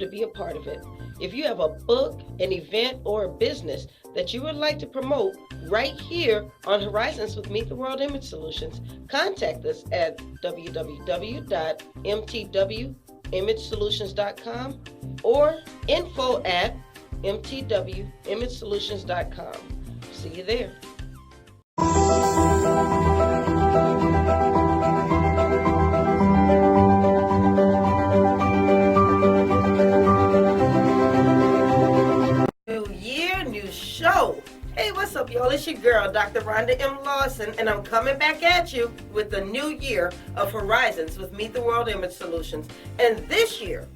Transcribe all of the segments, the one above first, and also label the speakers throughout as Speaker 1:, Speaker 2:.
Speaker 1: to be a part of it. If you have a book, an event, or a business that you would like to promote right here on Horizons with Meet the World Image Solutions, contact us at www.mtwimagesolutions.com or info@mtwimagesolutions.com. See you there. New year, new show. Hey, what's up, y'all? It's your girl, Dr. Rhonda M Lawson, and I'm coming back at you with the new year of Horizons with Meet the World Image Solutions. And this year,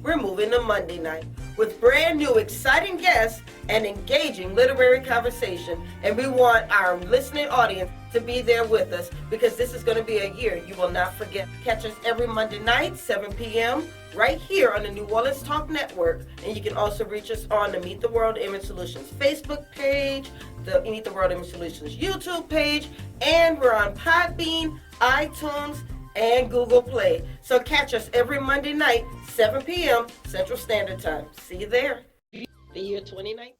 Speaker 1: we're moving to Monday night with brand new exciting guests and engaging literary conversation. And we want our listening audience to be there with us because this is going to be a year you will not forget. Catch us every Monday night, 7 p.m., right here on the New Orleans Talk Network. And you can also reach us on the Meet the World Image Solutions Facebook page, the Meet the World Image Solutions YouTube page, and we're on Podbean, iTunes, and Google Play. So catch us every Monday night, 7 p.m. Central Standard Time. See you there. The year 2019.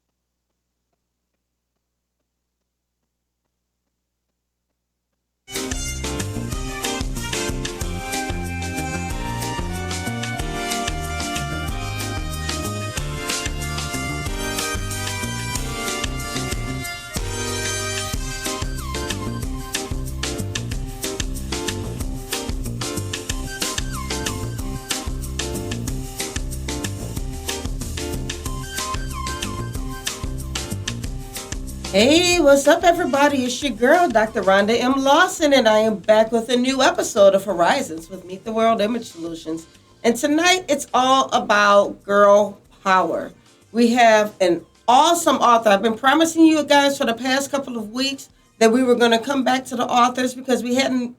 Speaker 1: Hey, what's up, everybody? It's your girl, Dr. Rhonda M Lawson, and I am back with a new episode of Horizons with Meet the World Image Solutions. And tonight, it's all about girl power. We have an awesome author. I've been promising you guys for the past couple of weeks that we were going to come back to the authors because we hadn't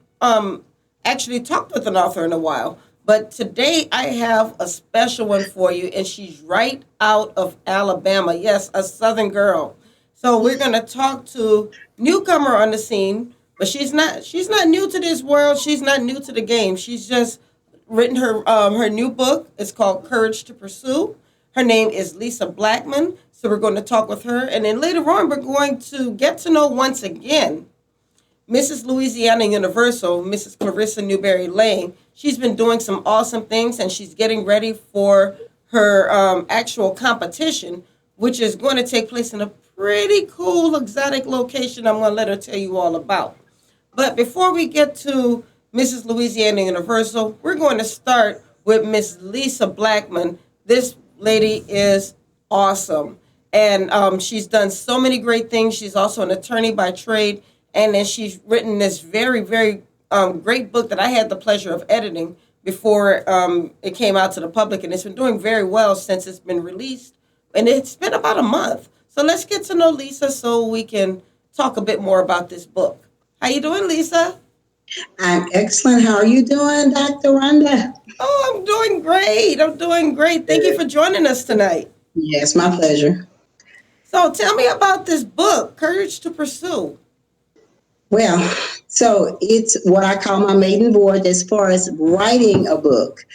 Speaker 1: actually talked with an author in a while. But today, I have a special one for you, and she's right out of Alabama. Yes, a Southern girl. So we're going to talk to newcomer on the scene, but she's not new to this world. She's not new to the game. She's just written her new book. It's called Courage to Pursue. Her name is Lisa Blackmon. So we're going to talk with her. And then later on, we're going to get to know once again Mrs. Louisiana Universal, Mrs. Clarissa Newberry Lange. She's been doing some awesome things, and she's getting ready for her actual competition, which is going to take place in a pretty cool, exotic location I'm going to let her tell you all about. But before we get to Mrs. Louisiana Universal, we're going to start with Miss Lisa Blackmon. This lady is awesome. And she's done so many great things. She's also an attorney by trade. And then she's written this very, very great book that I had the pleasure of editing before it came out to the public. And it's been doing very well since it's been released. And it's been about a month. So let's get to know Lisa so we can talk a bit more about this book. How you doing, Lisa?
Speaker 2: I'm excellent. How are you doing, Dr. Rhonda?
Speaker 1: Oh, I'm doing great. Thank you for joining us tonight.
Speaker 2: Yes, my pleasure.
Speaker 1: So tell me about this book, Courage to Pursue.
Speaker 2: Well, so it's what I call my maiden voyage as far as writing a book.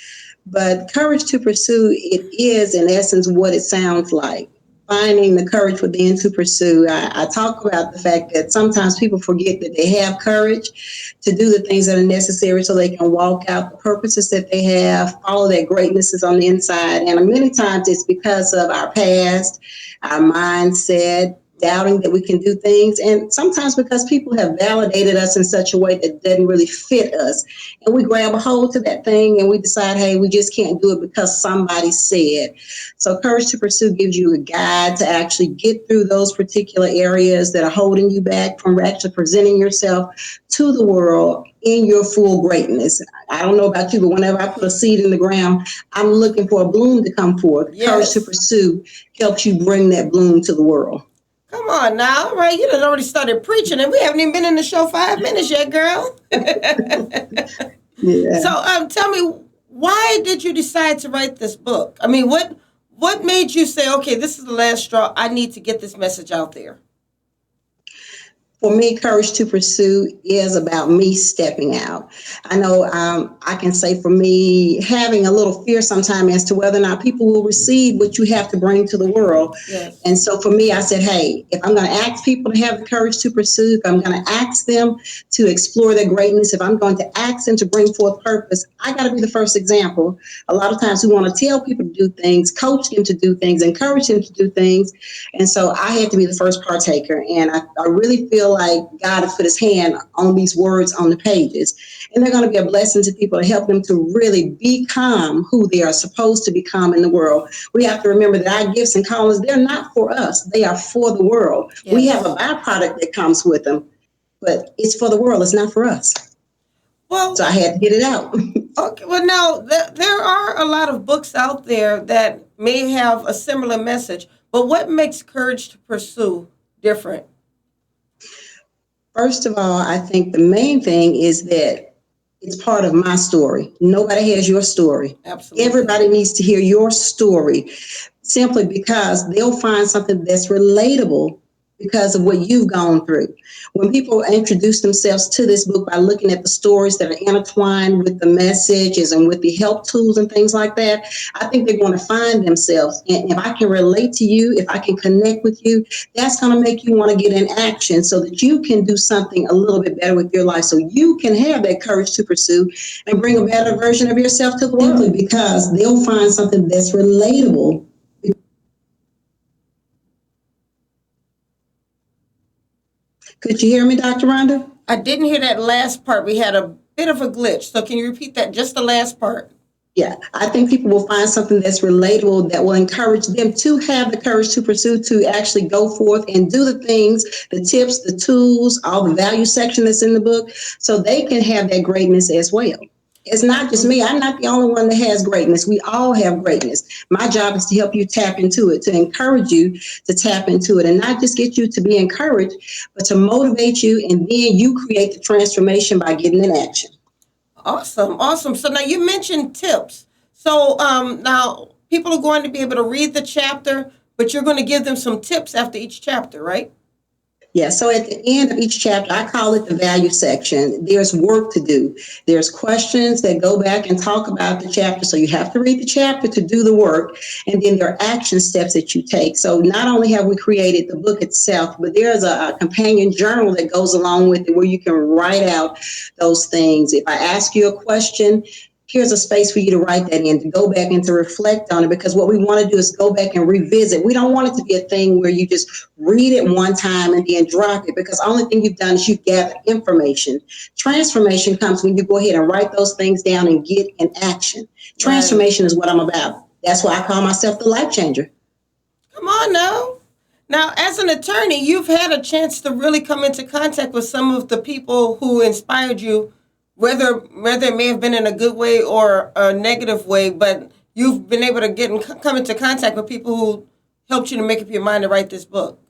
Speaker 2: But Courage to Pursue, it is, in essence, what it sounds like. Finding the courage within to pursue. I talk about the fact that sometimes people forget that they have courage to do the things that are necessary so they can walk out the purposes that they have, follow their greatnesses on the inside. And many times it's because of our past, our mindset, doubting that we can do things, and sometimes because people have validated us in such a way that doesn't really fit us, and we grab a hold to that thing and we decide, hey, we just can't do it because somebody said. So Courage to Pursue gives you a guide to actually get through those particular areas that are holding you back from actually presenting yourself to the world in your full greatness. I don't know about you, but whenever I put a seed in the ground, I'm looking for a bloom to come forth.
Speaker 1: Yes.
Speaker 2: Courage to Pursue helps you bring that bloom to the world.
Speaker 1: Come on now, all right? You done already started preaching, and we haven't even been in the show 5 minutes yet, girl.
Speaker 2: Yeah.
Speaker 1: So, tell me, why did you decide to write this book? I mean, what made you say, okay, this is the last straw. I need to get this message out there?
Speaker 2: For me, Courage to Pursue is about me stepping out. I know I can say for me, having a little fear sometimes as to whether or not people will receive what you have to bring to the world.
Speaker 1: Yes.
Speaker 2: And so for me, I said, hey, if I'm going to ask people to have the courage to pursue, if I'm going to ask them to explore their greatness, if I'm going to ask them to bring forth purpose, I got to be the first example. A lot of times we want to tell people to do things, coach them to do things, encourage them to do things. And so I had to be the first partaker. And I really feel like God has put his hand on these words on the pages. And they're going to be a blessing to people to help them to really become who they are supposed to become in the world. We have to remember that our gifts and callings, they're not for us. They are for the world. We have a
Speaker 1: Yes.
Speaker 2: byproduct that comes with them, but it's for the world. It's not for us. So
Speaker 1: Well,
Speaker 2: I had to get it out.
Speaker 1: okay. Well, now there are a lot of books out there that may have a similar message, but what makes Courage to Pursue different?
Speaker 2: First of all, I think the main thing is that it's part of my story. Nobody has your story.
Speaker 1: Absolutely.
Speaker 2: Everybody needs to hear your story simply because they'll find something that's relatable because of what you've gone through. When people introduce themselves to this book by looking at the stories that are intertwined with the messages and with the help tools and things like that, I think they're going to find themselves. And if I can relate to you, if I can connect with you, that's going to make you want to get in action so that you can do something a little bit better with your life, so you can have that courage to pursue and bring a better version of yourself to the world. Simply because they'll find something that's relatable. Could you hear me, Dr. Rhonda?
Speaker 1: I didn't hear that last part. We had a bit of a glitch. So can you repeat that, just the last part?
Speaker 2: Yeah, I think people will find something that's relatable that will encourage them to have the courage to pursue, to actually go forth and do the things, the tips, the tools, all the value section that's in the book, so they can have that greatness as well. It's not just me. I'm not the only one that has greatness. We all have greatness. My job is to help you tap into it, to encourage you to tap into it, and not just get you to be encouraged, but to motivate you, and then you create the transformation by getting in action.
Speaker 1: Awesome, awesome. So now you mentioned tips. So now people are going to be able to read the chapter, but you're going to give them some tips after each chapter, right?
Speaker 2: Yeah, so at the end of each chapter, I call it the value section. There's work to do. There's questions that go back and talk about the chapter. So you have to read the chapter to do the work. And then there are action steps that you take. So not only have we created the book itself, but there's a companion journal that goes along with it where you can write out those things. If I ask you a question, here's a space for you to write that in, to go back and to reflect on it, because what we want to do is go back and revisit. We don't want it to be a thing where you just read it one time and then drop it, because the only thing you've done is you've gathered information. Transformation comes when you go ahead and write those things down and get in action.
Speaker 1: Right.
Speaker 2: Transformation is what I'm about. That's why I call myself the life changer.
Speaker 1: Come on now. Now, as an attorney, you've had a chance to really come into contact with some of the people who inspired you, whether it may have been in a good way or a negative way, but you've been able to come into contact with people who helped you to make up your mind to write this book.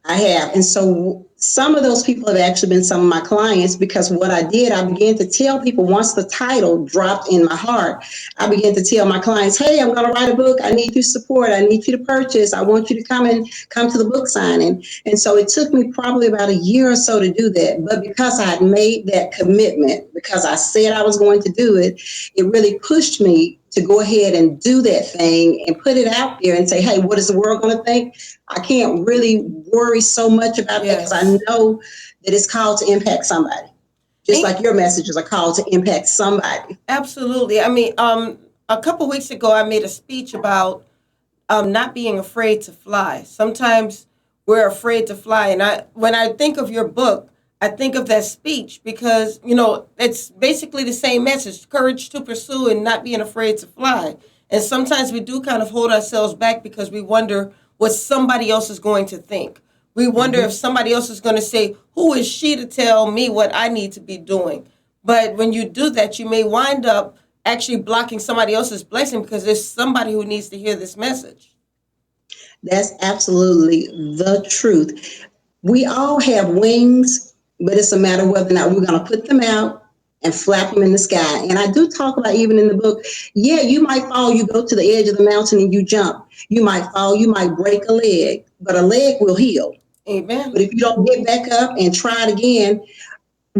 Speaker 2: I have. And so some of those people have actually been some of my clients, because what I did, I began to tell people once the title dropped in my heart, I began to tell my clients, hey, I'm going to write a book. I need your support. I need you to purchase. I want you to come to the book signing. And so it took me probably about a year or so to do that. But because I had made that commitment, because I said I was going to do it, it really pushed me to go ahead and do that thing and put it out there and say, hey, what is the world going to think? I can't really worry so much about that, because I
Speaker 1: Yes.
Speaker 2: know that it's called to impact somebody, just
Speaker 1: And
Speaker 2: like your messages are called to impact somebody.
Speaker 1: absolutely. I mean, a couple weeks ago, I made a speech about not being afraid to fly. Sometimes we're afraid to fly, and when I think of your book, I think of that speech because it's basically the same message: courage to pursue and not being afraid to fly. And sometimes we do kind of hold ourselves back because we wonder what somebody else is going to think. We wonder if somebody else is going to say, "Who is she to tell me what I need to be doing?" But when you do that, you may wind up actually blocking somebody else's blessing because there's somebody who needs to hear this message.
Speaker 2: That's absolutely the truth. We all have wings, but it's a matter of whether or not we're going to put them out and flap them in the sky. And I do talk about, even in the book, yeah, you might fall, you go to the edge of the mountain and you jump. You might fall, you might break a leg, but a leg will heal.
Speaker 1: Amen.
Speaker 2: But if you don't get back up and try it again,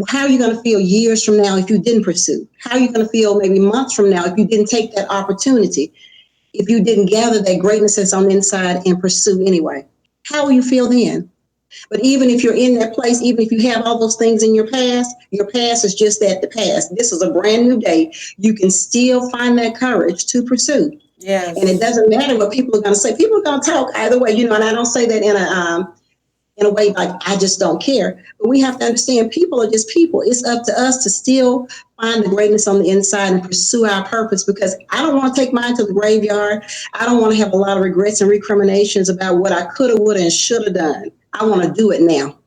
Speaker 2: how are you going to feel years from now if you didn't pursue? How are you going to feel maybe months from now if you didn't take that opportunity? If you didn't gather that greatness that's on the inside and pursue anyway? How will you feel then? But even if you're in that place, even if you have all those things in your past is just that, the past. This is a brand new day. You can still find that courage to pursue. And it
Speaker 1: Yes.
Speaker 2: doesn't matter what people are going to say. People are going to talk either way, and I don't say that in a way like I just don't care. But we have to understand people are just people. It's up to us to still find the greatness on the inside and pursue our purpose, because I don't want to take mine to the graveyard. I don't want to have a lot of regrets and recriminations about what I could have, would have, and should have done. I want to do it now.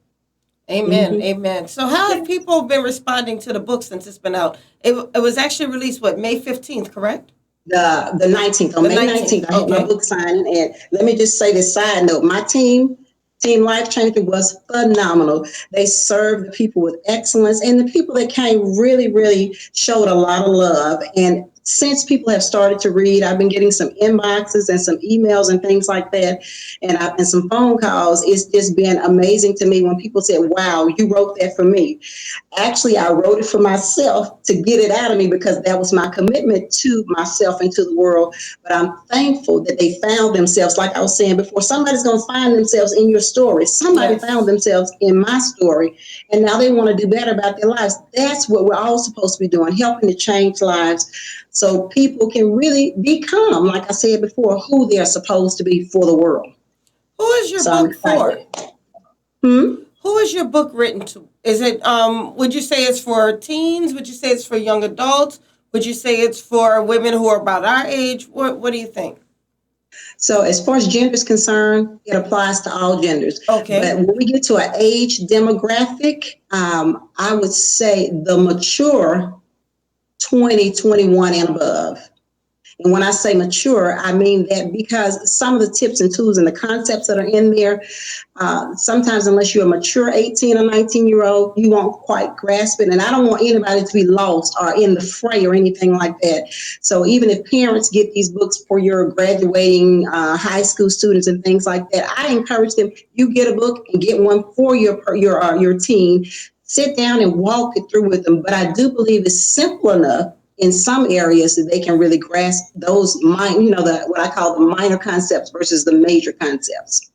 Speaker 1: Amen.
Speaker 2: Mm-hmm.
Speaker 1: Amen. So how have people been responding to the book since it's been out? It was actually released, what, May 15th, correct?
Speaker 2: The 19th, on
Speaker 1: The
Speaker 2: May 19th,
Speaker 1: 19th.
Speaker 2: I had my
Speaker 1: Okay.
Speaker 2: book signing. And let me just say this side note, my Team Life Changer was phenomenal. They served the people with excellence, and the people that came really, really showed a lot of love. And since people have started to read, I've been getting some inboxes and some emails and things like that, and some phone calls. It's just been amazing to me when people said, "Wow, you wrote that for me." Actually, I wrote it for myself to get it out of me, because that was my commitment to myself and to the world. But I'm thankful that they found themselves, like I was saying before, somebody's going to find themselves in your story. Somebody found
Speaker 1: Yes.
Speaker 2: themselves in my story, and now they want to do better about their lives. That's what we're all supposed to be doing, helping to change lives so people can really become, like I said before, who they're supposed to be for the world.
Speaker 1: Who is your
Speaker 2: So I'm
Speaker 1: book
Speaker 2: excited.
Speaker 1: for?
Speaker 2: Hmm?
Speaker 1: Who is your book written to? Is it would you say it's for teens? Would you say it's for young adults? Would you say it's for women who are about our age? What do you think?
Speaker 2: So as far as gender is concerned, it applies to all genders.
Speaker 1: Okay.
Speaker 2: But when we get to an age demographic, I would say the mature 20, 21 and above. And when I say mature, I mean that because some of the tips and tools and the concepts that are in there, sometimes unless you're a mature 18 or 19-year-old, you won't quite grasp it. And I don't want anybody to be lost or in the fray or anything like that. So even if parents get these books for your graduating high school students and things like that, I encourage them, you get a book and get one for your teen. Sit down and walk it through with them. But I do believe it's simple enough in some areas that they can really grasp those what I call the minor concepts versus the major concepts.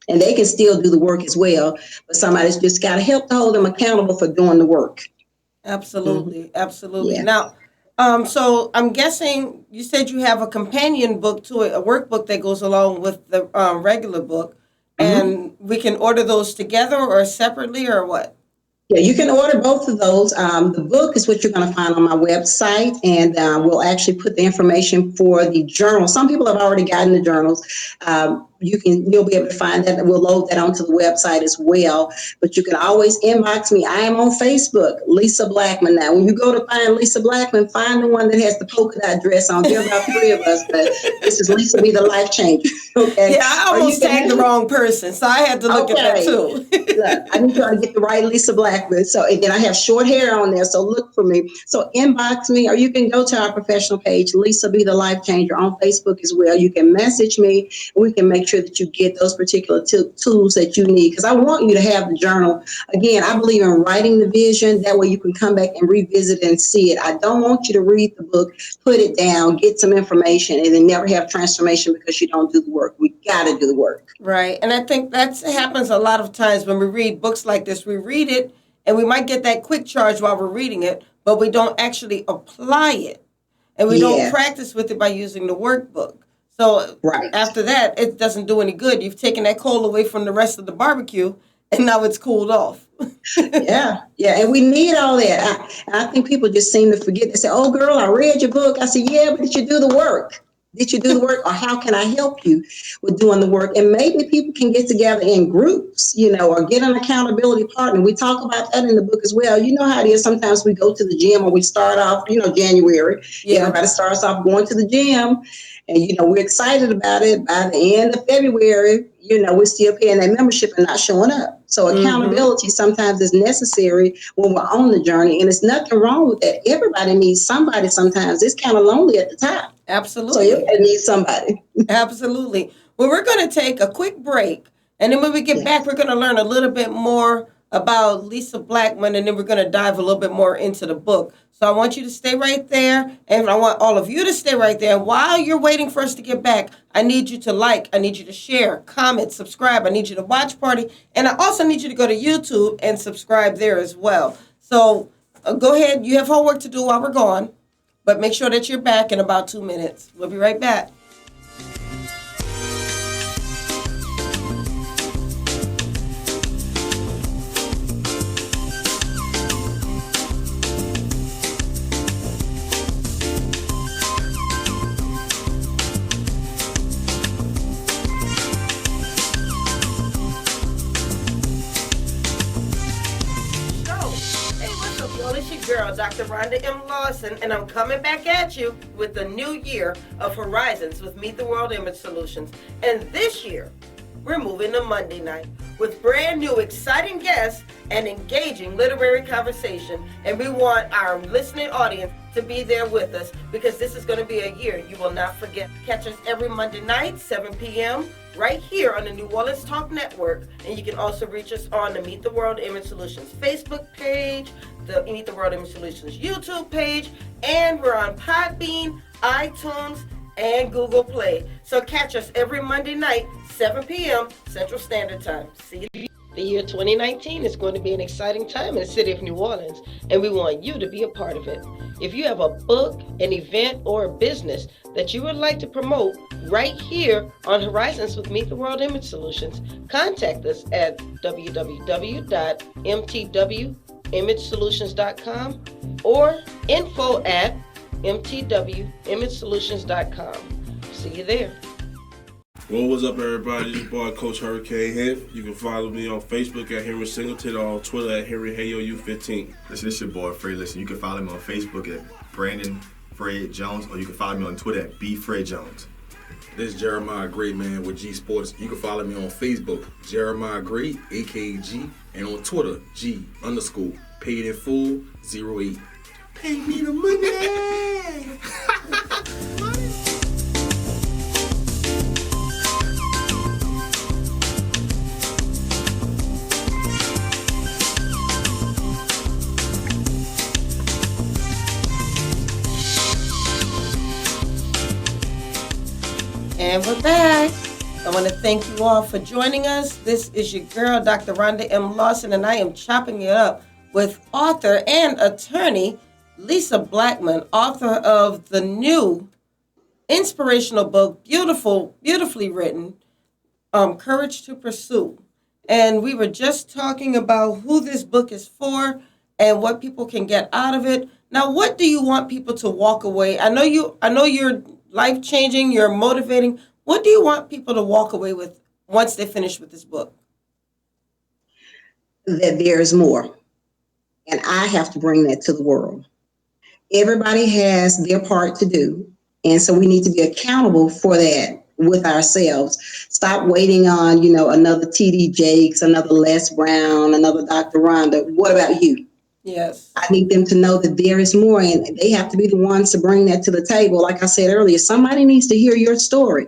Speaker 2: And they can still do the work as well, but somebody's just got to help to hold them accountable for doing the work. Mm-hmm.
Speaker 1: Absolutely. Absolutely.
Speaker 2: Yeah.
Speaker 1: Now, so I'm guessing you said you have a companion book to it, a workbook that goes along with the regular book,
Speaker 2: Mm-hmm.
Speaker 1: and we can order those together or separately or what?
Speaker 2: Yeah, you can order both of those. The book is what you're going to find on my website, and we'll actually put the information for the journal. Some people have already gotten the journals. You'll be able to find that. We'll load that onto the website as well. But you can always inbox me. I am on Facebook, Lisa Blackmon. Now, when you go to find Lisa Blackmon, find the one that has the polka dot dress on. There are about three of us, but this is Lisa Be the Life Changer. Okay,
Speaker 1: Yeah, I
Speaker 2: or you
Speaker 1: almost
Speaker 2: can
Speaker 1: tagged the
Speaker 2: actually.
Speaker 1: wrong person, so I had to look at that
Speaker 2: Okay.
Speaker 1: too.
Speaker 2: Look, I need y'all to get the right Lisa Blackman. So, and then I have short hair on there, so look for me. So inbox me, or you can go to our professional page, Lisa Be the Life Changer, on Facebook as well. You can message me, and we can make sure that you get those particular tools that you need. Because I want you to have the journal. Again, I believe in writing the vision. That way you can come back and revisit and see it. I don't want you to read the book, put it down, get some information, and then never have transformation because you don't do the work. We got to do the work.
Speaker 1: Right. And I think that happens a lot of times when we read books like this. We read it and we might get that quick charge while we're reading it, but we don't actually apply it. And we don't
Speaker 2: Yes,
Speaker 1: practice with it by using the workbook. So
Speaker 2: right.
Speaker 1: after that, it doesn't do any good. You've taken that coal away from the rest of the barbecue and now it's cooled off.
Speaker 2: Yeah, yeah, and we need all that. I think people just seem to forget. They say, "Oh, girl, I read your book." I said, "Yeah, but did you do the work? Did you do the work, or how can I help you with doing the work?" And maybe people can get together in groups, or get an accountability partner. We talk about that in the book as well. You know how it is. Sometimes we go to the gym, or we start off, January.
Speaker 1: Yeah.
Speaker 2: Everybody starts off going to the gym, and we're excited about it. By the end of February, we're still paying that membership and not showing up. So
Speaker 1: Mm-hmm.
Speaker 2: accountability sometimes is necessary when we're on the journey, and there's nothing wrong with that. Everybody needs somebody. Sometimes it's kind of lonely at the top, so
Speaker 1: Absolutely.
Speaker 2: everybody needs somebody.
Speaker 1: Absolutely. Well, we're going to take a quick break. And then when we get back,
Speaker 2: Yes.
Speaker 1: we're going to learn a little bit more about Lisa Blackmon, and then we're going to dive a little bit more into the book. So I want you to stay right there, and I want all of you to stay right there. And while you're waiting for us to get back, I need you to like, I need you to share, comment, subscribe. I need you to watch party, and I also need you to go to YouTube and subscribe there as well. So go ahead. You have homework to do while we're gone, but make sure that you're back in about 2 minutes. We'll be right back. Hey, what's up, y'all? It's your girl, Dr. Rhonda M Lawson, and I'm coming back at you with the new year of Horizons with Meet the World Image Solutions. And this year, we're moving to Monday night with brand new exciting guests and engaging literary conversation. And we want our listening audience to be there with us because this is going to be a year you will not forget. Catch us every Monday night, 7 p.m., right here on the New Orleans Talk Network. And you can also reach us on the Meet the World Image Solutions Facebook page, the Meet the World Image Solutions YouTube page, and we're on Podbean, iTunes, and Google Play. So catch us every Monday night, 7 p.m. Central Standard Time. See you. The year 2019 is going to be an exciting time in the city of New Orleans, and we want you to be a part of it. If you have a book, an event, or a business that you would like to promote right here on Horizons with Meet the World Image Solutions, contact us at www.mtwimagesolutions.com or info@mtwimagesolutions.com. See you there.
Speaker 3: Well, what's up, everybody? This is boy Coach Hurricane Hemp. You can follow me on Facebook at Henry Singleton or on Twitter at HenryHayoU15.
Speaker 4: Listen, this your boy Fred. Listen, you can follow me on Facebook at Brandon Fred Jones, or you can follow me on Twitter at BFredJones.
Speaker 5: This is Jeremiah Gray, man, with G Sports. You can follow me on Facebook, Jeremiah Gray, AKG, and on Twitter, G_paid in full 08.
Speaker 3: Pay me the money!
Speaker 1: And we're back. I want to thank you all for joining us. This is your girl, Dr. Rhonda M Lawson, and I am chopping it up with author and attorney Lisa Blackmon, author of the new inspirational book, beautifully written, Courage to Pursue. And we were just talking about who this book is for and what people can get out of it. Now, what do you want people to walk away? I know you're life-changing, you're motivating. What do you want people to walk away with once they finish with this book?
Speaker 2: That there's more. And I have to bring that to the world. Everybody has their part to do. And so we need to be accountable for that with ourselves. Stop waiting on, another TD Jakes, another Les Brown, another Dr. Rhonda. What about you?
Speaker 1: Yes.
Speaker 2: I need them to know that there is more, and they have to be the ones to bring that to the table. Like I said earlier, somebody needs to hear your story.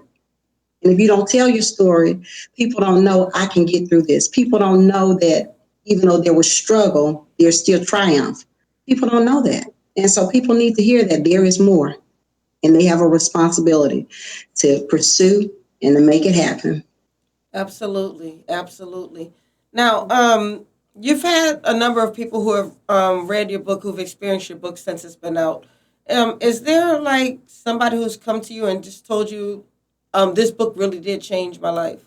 Speaker 2: And if you don't tell your story, people don't know I can get through this. People don't know that even though there was struggle, there's still triumph. People don't know that. And so people need to hear that there is more, and they have a responsibility to pursue and to make it happen.
Speaker 1: Absolutely. Now, you've had a number of people who have read your book, who've experienced your book since it's been out. Is there like somebody who's come to you and just told you, this book really did change my life?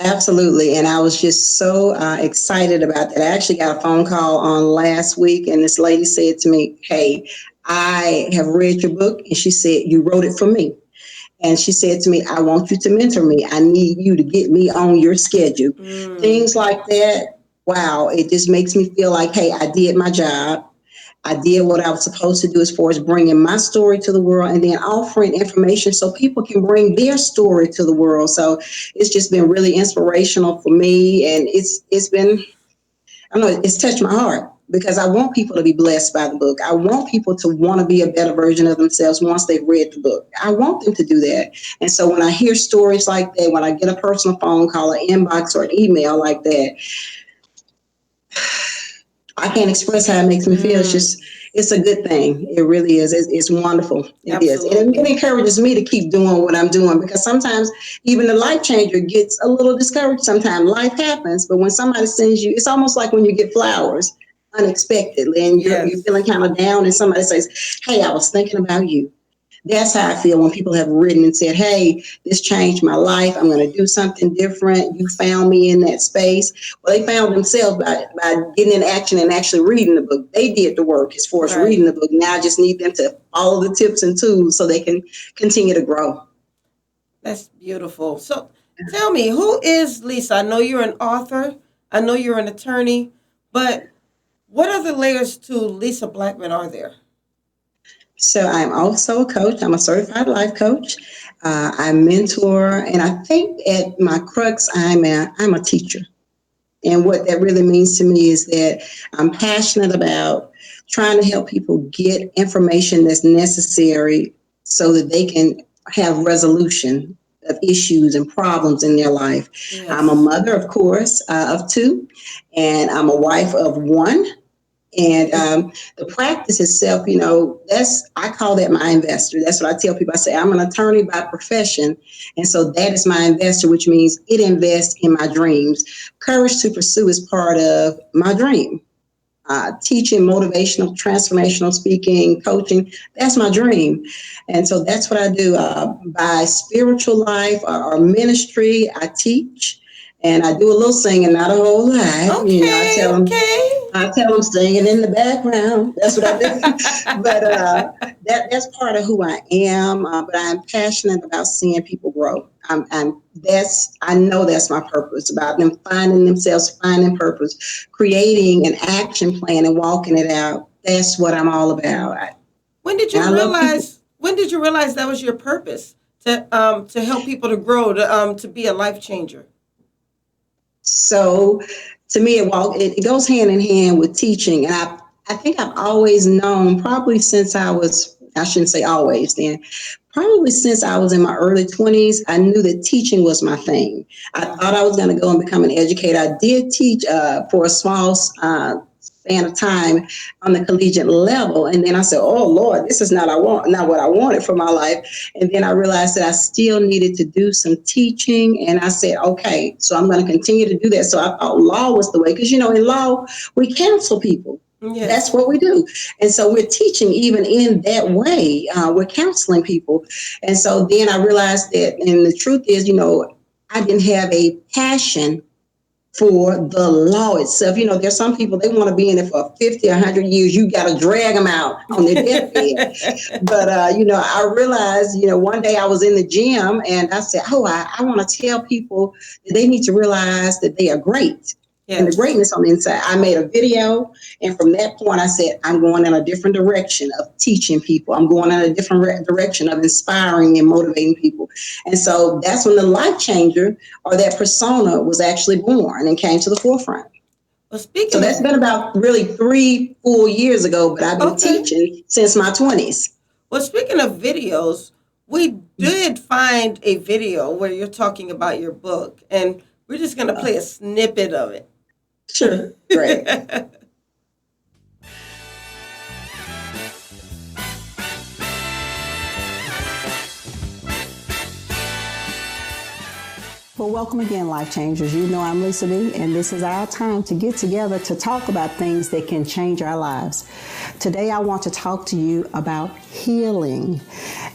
Speaker 2: Absolutely. And I was just so excited about that. I actually got a phone call on last week, and this lady said to me, "Hey, I have read your book." And she said, "You wrote it for me." And she said to me, "I want you to mentor me. I need you to get me on your schedule." Things like that. Wow. It just makes me feel like, hey, I did my job. I did what I was supposed to do as far as bringing my story to the world and then offering information so people can bring their story to the world. So it's just been really inspirational for me. And it's been, I don't know, it's touched my heart. because I want people to be blessed by the book. I want people to want to be a better version of themselves once they've read the book. I want them to do that. And so when I hear stories like that, when I get a personal phone call, an inbox, or an email like that, I can't express how it makes me feel. It's a good thing. It really is. It's wonderful. It is. And it encourages me to keep doing what I'm doing, because sometimes even the life changer gets a little discouraged. Sometimes life happens, but when somebody sends you, it's almost like when you get flowers unexpectedly and you're feeling kind of down and somebody says, hey, I was thinking about you. That's how I feel when people have written and said, hey, this changed my life. I'm going to do something different. You found me in that space. Well, they found themselves by getting in action and actually reading the book. They did the work as far as reading the book. Now I just need them to follow the tips and tools so they can continue to grow.
Speaker 1: That's beautiful. So tell me, who is Lisa? I know you're an author. I know you're an attorney. But what other layers to Lisa Blackmon are there?
Speaker 2: So I'm also a coach. I'm a certified life coach. I mentor, and I think at my crux, I'm a teacher. And what that really means to me is that I'm passionate about trying to help people get information that's necessary so that they can have resolution of issues and problems in their life. Yes. I'm a mother, of course, of 2, and I'm a wife of 1. And the practice itself, I call that my investor. That's what I tell people. I say, I'm an attorney by profession. And so that is my investor, which means it invests in my dreams. Courage to Pursue is part of my dream. Teaching, motivational, transformational speaking, coaching, that's my dream. And so that's what I do. By spiritual life or ministry, I teach. And I do a little singing, not a whole lot.
Speaker 1: Okay,
Speaker 2: I tell them singing in the background. That's what I do. But that's part of who I am. But I'm passionate about seeing people grow. I know that's my purpose, about them finding themselves, finding purpose, creating an action plan and walking it out. That's what I'm all about.
Speaker 1: When did you realize that was your purpose, to help people to grow, to be a life changer?
Speaker 2: So to me, it goes hand in hand with teaching. And I think I've always known, probably since I shouldn't say always then, probably since I was in my early 20s, I knew that teaching was my thing. I thought I was going to go and become an educator. I did teach for a small span of time on the collegiate level. And then I said, oh, Lord, this is not what I wanted for my life. And then I realized that I still needed to do some teaching. And I said, okay, so I'm going to continue to do that. So I thought law was the way, because, in law, we counsel people. Yes. That's what we do. And so we're teaching even in that way. We're counseling people. And so then I realized that, and the truth is, I didn't have a passion for the law itself. There's some people, they want to be in it for 50, 100 years. You got to drag them out on their deathbed. But, I realized, one day I was in the gym and I said, I want to tell people that they need to realize that they are great. Yes. And the greatness on the inside. I made a video, and from that point I said, I'm going in a different direction of teaching people. I'm going in a different direction of inspiring and motivating people. And so that's when the life changer, or that persona, was actually born and came to the forefront.
Speaker 1: Well,
Speaker 2: so that's been about really 3 full years ago, but I've been teaching since my 20s.
Speaker 1: Well, speaking of videos, we did find a video where you're talking about your book, and we're just going to play a snippet of it.
Speaker 2: Sure. Great.
Speaker 6: Well, welcome again, Life Changers. I'm Lisa B, and this is our time to get together to talk about things that can change our lives. Today, I want to talk to you about healing.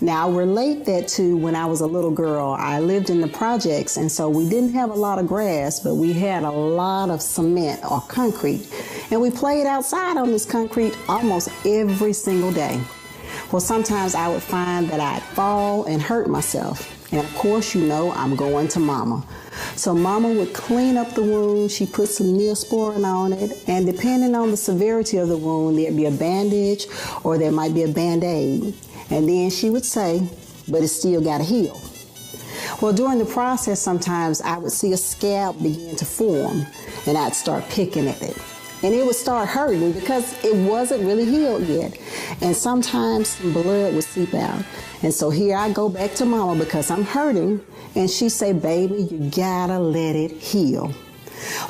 Speaker 6: Now, I relate that to when I was a little girl. I lived in the projects, and so we didn't have a lot of grass, but we had a lot of cement or concrete. And we played outside on this concrete almost every single day. Well, sometimes I would find that I'd fall and hurt myself. And of course, I'm going to Mama. So Mama would clean up the wound. She put some Neosporin on it. And depending on the severity of the wound, there'd be a bandage or there might be a Band-Aid. And then she would say, but it's still got to heal. Well, during the process, sometimes I would see a scab begin to form, and I'd start picking at it. and it would start hurting because it wasn't really healed yet. And sometimes some blood would seep out. And so here I go back to mama because I'm hurting, and she say, baby, you gotta let it heal.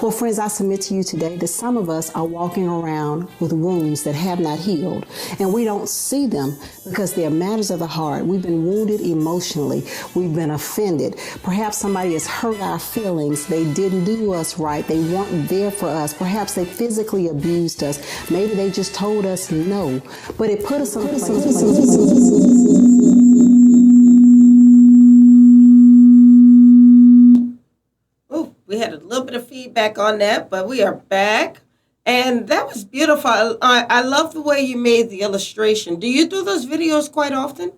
Speaker 6: Well, friends, I submit to you today that some of us are walking around with wounds that have not healed, and we don't see them because they're matters of the heart. We've been wounded emotionally. We've been offended. Perhaps somebody has hurt our feelings. They didn't do us right. They weren't there for us. Perhaps they physically abused us. Maybe they just told us no, but it put us in a place.
Speaker 1: We had a little bit of feedback on that, but we are back. And that was beautiful. I love the way you made the illustration. Do you do those videos quite often?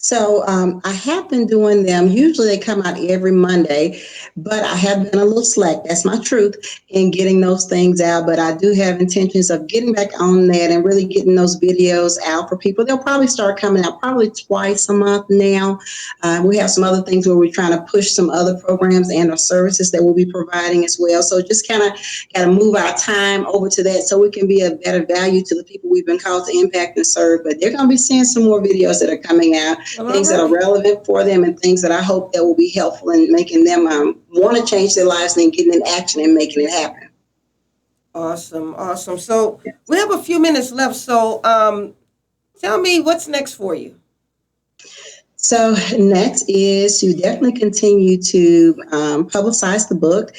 Speaker 2: So I have been doing them. Usually they come out every Monday, but I have been a little slack. That's my truth in getting those things out. But I do have intentions of getting back on that and really getting those videos out for people. They'll probably start coming out probably twice a month now. We have some other things where we're trying to push some other programs and or services that we'll be providing as well. So just kind of got to move our time over to that so we can be a better value to the people we've been called to impact and serve. But they're going to be seeing some more videos that are coming out. Things that are relevant for them and things that I hope that will be helpful in making them want to change their lives and getting in action and making it happen.
Speaker 1: Awesome. So we have a few minutes left. So tell me what's next for you.
Speaker 2: So next is to definitely continue to publicize the book.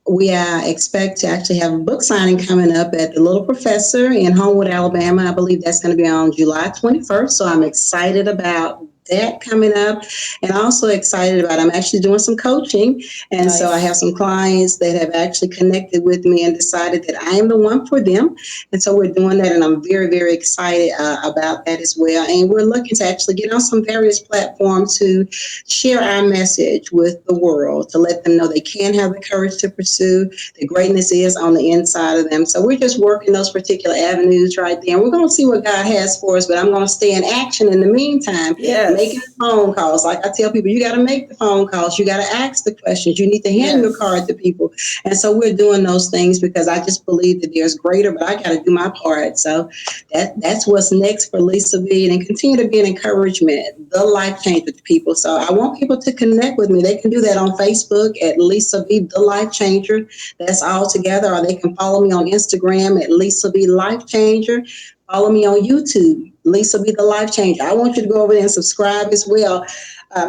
Speaker 2: We expect to actually have a book signing coming up at the Little Professor in Homewood, Alabama. I believe that's going to be on July 21st. So I'm excited about that coming up, and also excited about I'm actually doing some coaching, and
Speaker 1: Nice.
Speaker 2: So I have some clients that have actually connected with me and decided that I am the one for them, and so we're doing that, and I'm very, very excited about that as well. And we're looking to actually get on some various platforms to share our message with the world, to let them know they can have the courage to pursue. The greatness is on the inside of them. So we're just working those particular avenues right there, and we're going to see what God has for us, but I'm going to stay in action in the meantime.
Speaker 1: Yes.
Speaker 2: Making phone calls. Like I tell people, you got to make the phone calls. You got to ask the questions. You need to hand your card to people. And so we're doing those things because I just believe that there's greater, but I got to do my part. So that's what's next for Lisa B, and continue to be an encouragement, the life changer to people. So I want people to connect with me. They can do that on Facebook at Lisa B, the life changer. That's all together. Or they can follow me on Instagram at Lisa B, life changer. Follow me on YouTube, Lisa Be the Life Changer. I want you to go over there and subscribe as well.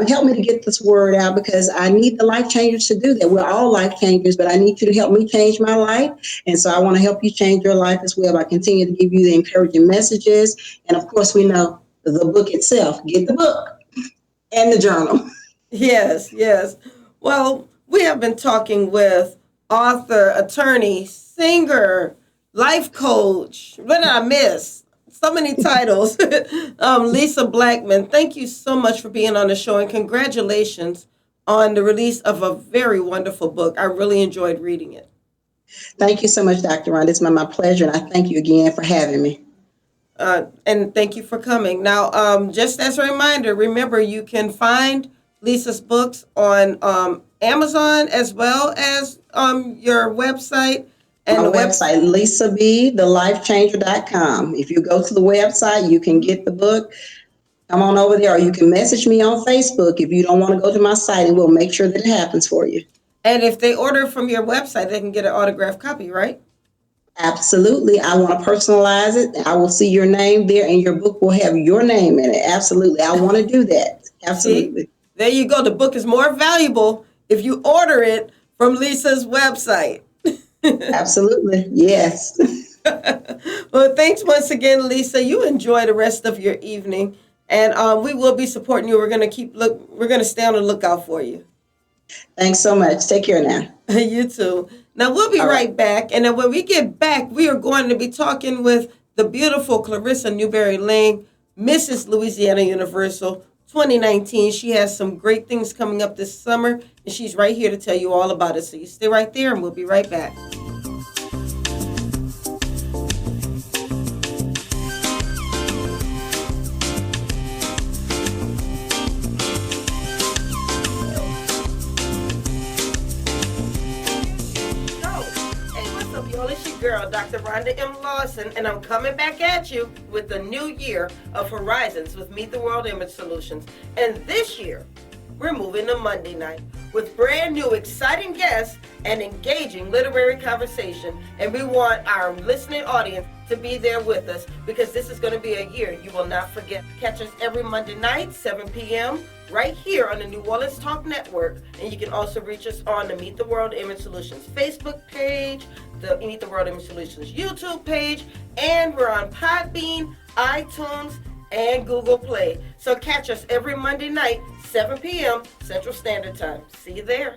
Speaker 2: Help me to get this word out because I need the life changers to do that. We're all life changers, but I need you to help me change my life. And so I want to help you change your life as well by continuing to give you the encouraging messages. And of course, we know the book itself. Get the book and the journal.
Speaker 1: Yes. Well, we have been talking with author, attorney, singer, life coach. What did I miss? So many titles. Lisa Blackmon, thank you so much for being on the show, and congratulations on the release of a very wonderful book. I really enjoyed reading it.
Speaker 2: Thank you so much, Dr. Rhonda. It's my pleasure, and I thank you again for having me.
Speaker 1: And thank you for coming. Now, just as a reminder, remember you can find Lisa's books on Amazon as well as your website.
Speaker 2: And the website, lisabthelifechanger.com. If you go to the website, you can get the book. Come on over there, or you can message me on Facebook if you don't want to go to my site, and we'll make sure that it happens for you.
Speaker 1: And if they order from your website, they can get an autographed copy, right?
Speaker 2: Absolutely. I want to personalize it. I will see your name there, and your book will have your name in it. Absolutely. I want to do that. Absolutely.
Speaker 1: See? There you go. The book is more valuable if you order it from Lisa's website.
Speaker 2: Absolutely. Yes.
Speaker 1: Well, thanks once again, Lisa. You enjoy the rest of your evening, and we will be supporting you. We're going to stay on the lookout for you.
Speaker 2: Thanks so much. Take care now.
Speaker 1: You too. Now we'll be right back, and then when we get back, we are going to be talking with the beautiful Clarissa Newberry Lange, Mrs. Louisiana Universal 2019. She has some great things coming up this summer, and she's right here to tell you all about it. So you stay right there, and we'll be right back. Girl, girl, Dr. Rhonda M Lawson, and I'm coming back at you with the new year of Horizons with Meet the World Image Solutions. And this year, we're moving to Monday night with brand new exciting guests and engaging literary conversation. And we want our listening audience to be there with us because this is going to be a year you will not forget. Catch us every Monday night, 7 p.m., right here on the New Orleans Talk Network. And you can also reach us on the Meet the World Image Solutions Facebook page, the Meet the World Image Solutions YouTube page, and we're on Podbean, iTunes, and Google Play. So catch us every Monday night, 7 p.m. Central Standard Time. See you there.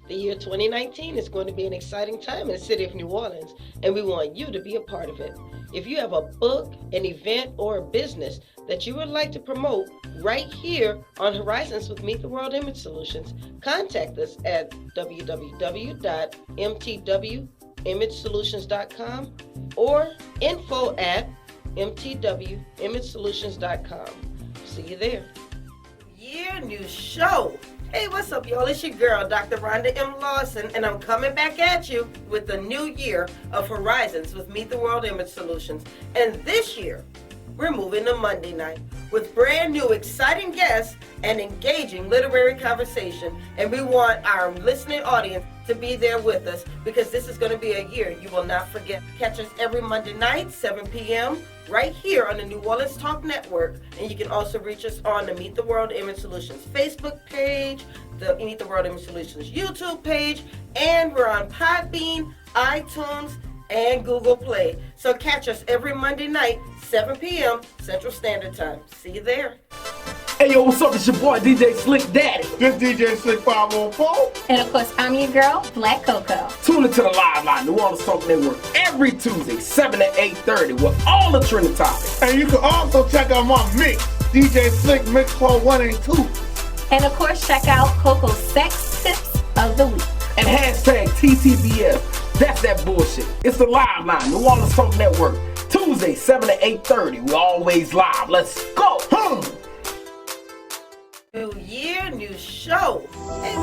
Speaker 1: The year 2019 is going to be an exciting time in the city of New Orleans, and we want you to be a part of it. If you have a book, an event, or a business that you would like to promote right here on Horizons with Meet the World Image Solutions, contact us at www.mtwimagesolutions.com or info@mtwimagesolutions.com. See you there. Year, new show. Hey, what's up, y'all? It's your girl, Dr. Rhonda M Lawson, and I'm coming back at you with the new year of Horizons with Meet the World Image Solutions. And this year, we're moving to Monday night with brand new exciting guests and engaging literary conversation. And we want our listening audience to be there with us because this is going to be a year you will not forget. Catch us every Monday night, 7 p.m., right here on the New Orleans Talk Network. And you can also reach us on the Meet the World Image Solutions Facebook page, the Meet the World Image Solutions YouTube page, and we're on Podbean, iTunes, and Google Play. So catch us every Monday night, 7 p.m. Central Standard Time. See you there.
Speaker 7: Hey yo, what's up? It's your boy DJ Slick Daddy.
Speaker 3: This DJ Slick 514.
Speaker 8: And of course, I'm your girl, Black Coco.
Speaker 7: Tune into the Live Line, New Orleans Talk Network, every Tuesday, 7 to 8:30 with all the trending topics.
Speaker 3: And you can also check out my mix, DJ Slick Mix for 1 and 2.
Speaker 8: And of course, check out Coco's Sex Tips of the Week.
Speaker 7: And hashtag TTBS. That's that bullshit. It's the Live Line, New Orleans Talk Network, Tuesday, 7 to 8:30. We're always live. Let's go.
Speaker 1: New year, new show. Hey,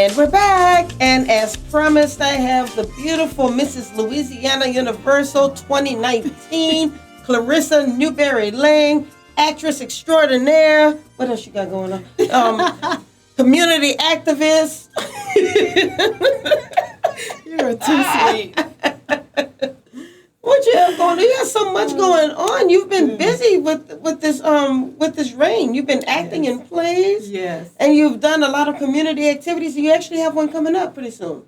Speaker 1: and we're back, and as promised, I have the beautiful Mrs. Louisiana Universal 2019, Clarissa Newberry Lange, actress extraordinaire. What else you got going on? Community activist.
Speaker 9: You're too sweet.
Speaker 1: What you have going on? You got so much going on. You've been busy with this reign. You've been acting in plays.
Speaker 9: Yes.
Speaker 1: And you've done a lot of community activities. You actually have one coming up pretty soon.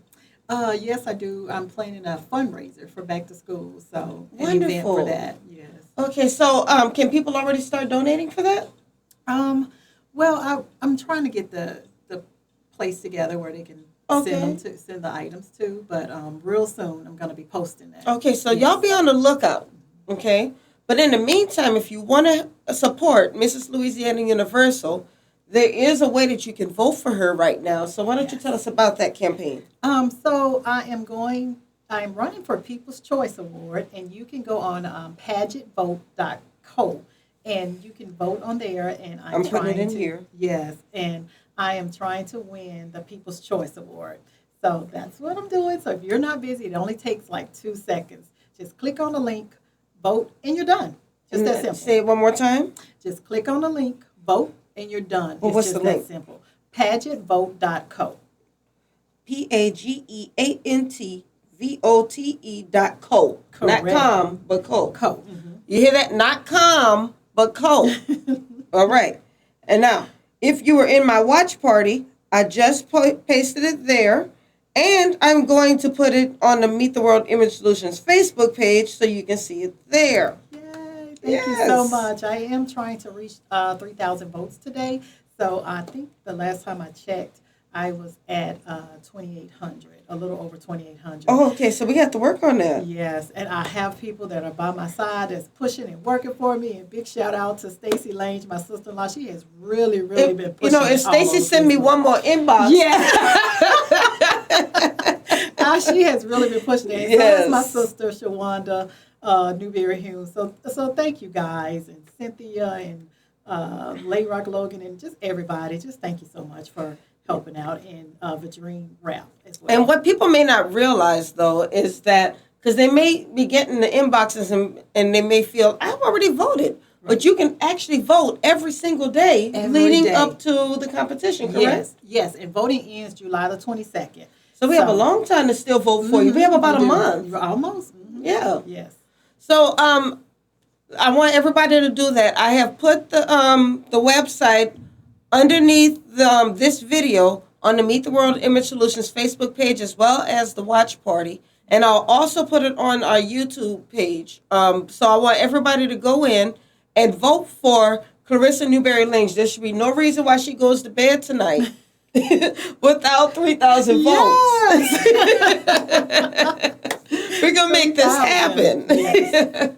Speaker 9: Yes, I do. I'm planning a fundraiser for back to school, so an
Speaker 1: Wonderful.
Speaker 9: event for that. Yes.
Speaker 1: Okay, so can people already start donating for that?
Speaker 9: Well, I'm trying to get the place together where they can send the items to, but real soon I'm going to be posting that.
Speaker 1: Okay, so y'all be on the lookout, okay? But in the meantime, if you want to support Mrs. Louisiana Universal, there is a way that you can vote for her right now. So why don't you tell us about that campaign?
Speaker 9: So I'm running for People's Choice Award, and you can go on pageantvote.co, and you can vote on there. And I'm
Speaker 1: putting it in here.
Speaker 9: Yes, and I am trying to win the People's Choice Award. So that's what I'm doing. So if you're not busy, it only takes like 2 seconds. Just click on the link, vote, and you're done. Just that simple.
Speaker 1: Say it one more time.
Speaker 9: Just click on the link, vote, and you're done.
Speaker 1: Well, what's
Speaker 9: just
Speaker 1: the
Speaker 9: that
Speaker 1: link?
Speaker 9: simple. Pageantvote.co.
Speaker 1: PAGEANTVOTE.co.
Speaker 9: Correct.
Speaker 1: Not com, but co.
Speaker 9: Co. Mm-hmm.
Speaker 1: You hear that? Not com, but co. All right. And now, if you were in my watch party, I just pasted it there. And I'm going to put it on the Meet the World Image Solutions Facebook page so you can see it there.
Speaker 9: Yay. Thank you so much. I am trying to reach 3,000 votes today. So I think the last time I checked, I was at 2,800, a little over 2,800.
Speaker 1: Oh, okay. So we have to work on that.
Speaker 9: Yes, and I have people that are by my side that's pushing and working for me. And big shout out to Stacy Lange, my sister-in-law. She has really been pushing.
Speaker 1: If Stacy send me one more inbox.
Speaker 9: Yeah. She has really been pushing it.
Speaker 1: Yes.
Speaker 9: So is my sister, Shawanda Newberry Hume. So thank you guys, and Cynthia, and Late Rock Logan, and just everybody. Just thank you so much for helping out in the Dream Rap as well.
Speaker 1: And what people may not realize, though, is that because they may be getting the inboxes and they may feel, I've already voted. Right. But you can actually vote every single day leading up to the competition, correct?
Speaker 9: Yes. And voting ends July the 22nd.
Speaker 1: So we have a long time to still vote for you. We have about a month.
Speaker 9: Almost. Mm-hmm.
Speaker 1: Yeah.
Speaker 9: Yes.
Speaker 1: So I want everybody to do that. I have put the website underneath this video on the Meet the World Image Solutions Facebook page, as well as the watch party. And I'll also put it on our YouTube page. So I want everybody to go in and vote for Clarissa Newberry Lange. There should be no reason why she goes to bed tonight without 3,000 votes. We're going to make this happen.
Speaker 9: Yes.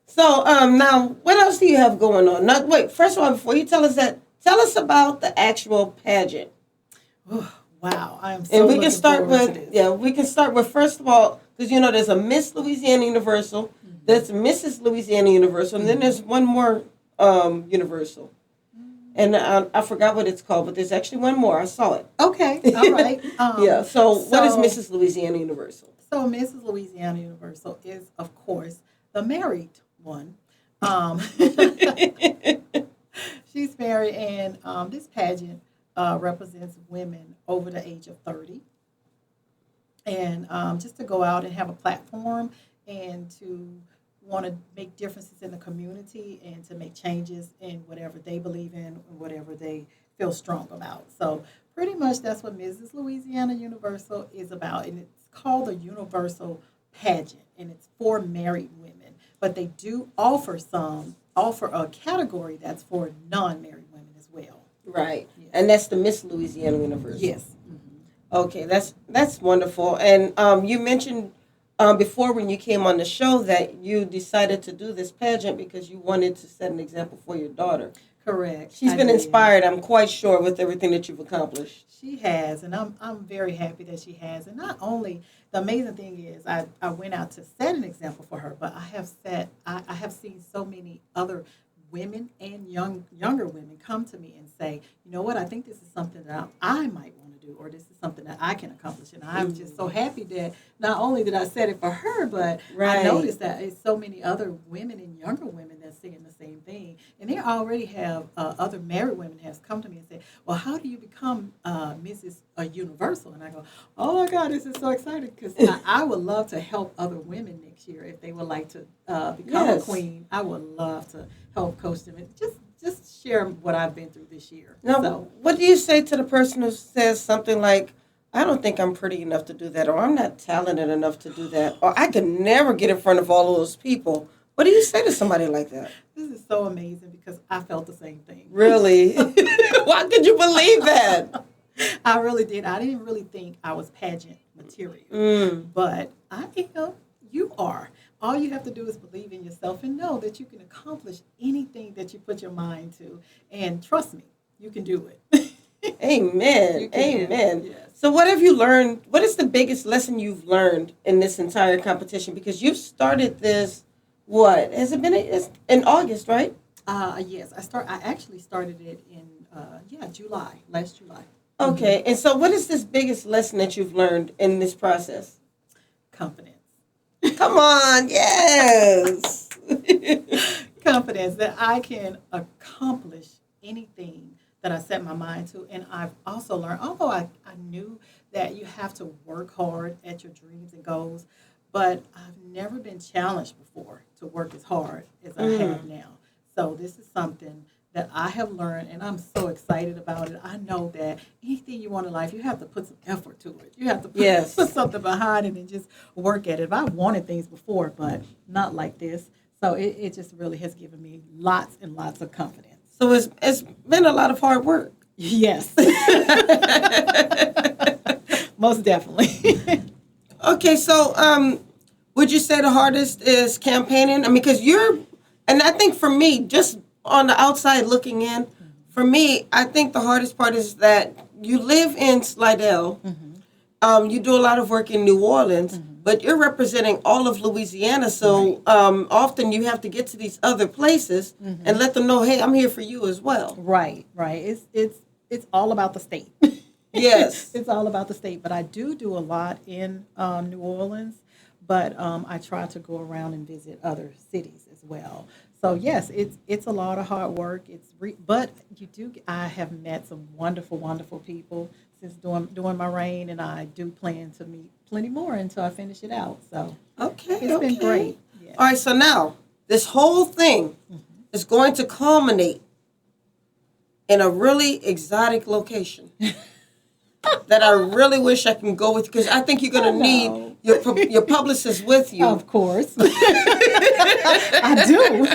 Speaker 1: So now, what else do you have going on? Now, wait, first of all, before you tell us that, tell us about the actual pageant.
Speaker 9: Oh, wow, I am so
Speaker 1: and we
Speaker 9: looking
Speaker 1: can start
Speaker 9: forward
Speaker 1: with
Speaker 9: to this.
Speaker 1: we can start with, first of all, because there's a Miss Louisiana Universal, there's Mrs. Louisiana Universal, and then there's one more Universal. And I forgot what it's called, but there's actually one more. I saw it.
Speaker 9: Okay, all right.
Speaker 1: So what is Mrs. Louisiana Universal?
Speaker 9: So Mrs. Louisiana Universal is, of course, the married one. She's married, and this pageant represents women over the age of 30. And just to go out and have a platform and to want to make differences in the community and to make changes in whatever they believe in and whatever they feel strong about. So pretty much that's what Mrs. Louisiana Universal is about. And it's called the Universal Pageant, and it's for married women. But they do offer a category that's for non-married women as well.
Speaker 1: Right. Yes. And that's the Miss Louisiana Universal.
Speaker 9: Yes. Mm-hmm.
Speaker 1: Okay, that's wonderful. And you mentioned before when you came on the show that you decided to do this pageant because you wanted to set an example for your daughter.
Speaker 9: Correct.
Speaker 1: She's been inspired, I'm quite sure, with everything that you've accomplished.
Speaker 9: She has, and I'm very happy that she has. And not only, the amazing thing is I went out to set an example for her, but I have seen so many other women and younger women come to me and say, you know what, I think this is something that I might want to do, or this is something that I can accomplish. And I'm just so happy that not only did I set it for her, but I noticed that it's so many other women and younger women that's saying the same thing. And they already have other married women have come to me and said, well, how do you become Mrs. Universal? And I go, oh my God, this is so exciting, because I would love to help other women next year if they would like to become a queen. I would love to help coach them and just share what I've been through this year.
Speaker 1: Now, what do you say to the person who says something like, I don't think I'm pretty enough to do that, or I'm not talented enough to do that, or I could never get in front of all of those people? What do you say to somebody like that?
Speaker 9: This is so amazing, because I felt the same thing.
Speaker 1: Really? Why could you believe that?
Speaker 9: I really did. I didn't really think I was pageant material, but I think you are. All you have to do is believe in yourself and know that you can accomplish anything that you put your mind to. And trust me, you can do it.
Speaker 1: Amen. Amen.
Speaker 9: Yes.
Speaker 1: So what have you learned? What is the biggest lesson you've learned in this entire competition? Because you've started this, what? Has it been in August, right?
Speaker 9: Yes. I actually started it in, last July.
Speaker 1: Okay. And so what is this biggest lesson that you've learned in this process?
Speaker 9: Confidence.
Speaker 1: Come on, yes.
Speaker 9: Confidence that I can accomplish anything that I set my mind to. And I've also learned, although I knew that you have to work hard at your dreams and goals, but I've never been challenged before to work as hard as I have now. So this is something that I have learned, and I'm so excited about it. I know that anything you want in life, you have to put some effort to it. You have to put something behind it and just work at it. I've wanted things before, but not like this. So it just really has given me lots and lots of confidence.
Speaker 1: So it's been a lot of hard work.
Speaker 9: Yes. Most definitely.
Speaker 1: Okay, so would you say the hardest is campaigning? I mean, because and I think for me, just on the outside looking in, for me, I think the hardest part is that you live in Slidell. You do a lot of work in New Orleans, but you're representing all of Louisiana. So often you have to get to these other places and let them know, hey, I'm here for you as well.
Speaker 9: Right. It's all about the state.
Speaker 1: Yes.
Speaker 9: It's all about the state. But I do a lot in New Orleans, but I try to go around and visit other cities as well. So yes, it's a lot of hard work. But I have met some wonderful people since doing my reign, and I do plan to meet plenty more until I finish it out. So it's been great. Yeah.
Speaker 1: All right, so now this whole thing is going to culminate in a really exotic location that I really wish I can go with, because I think you're going to need your publicist with you.
Speaker 9: Of course. I do.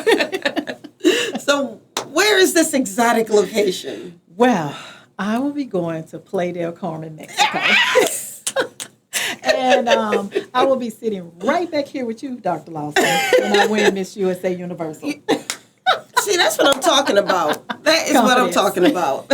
Speaker 1: So where is this exotic location?
Speaker 9: Well, I will be going to Playa del Carmen, Mexico. And I will be sitting right back here with you, Dr. Lawson, when I win Miss USA Universal.
Speaker 1: See, that's what I'm talking about. That is what I'm talking about.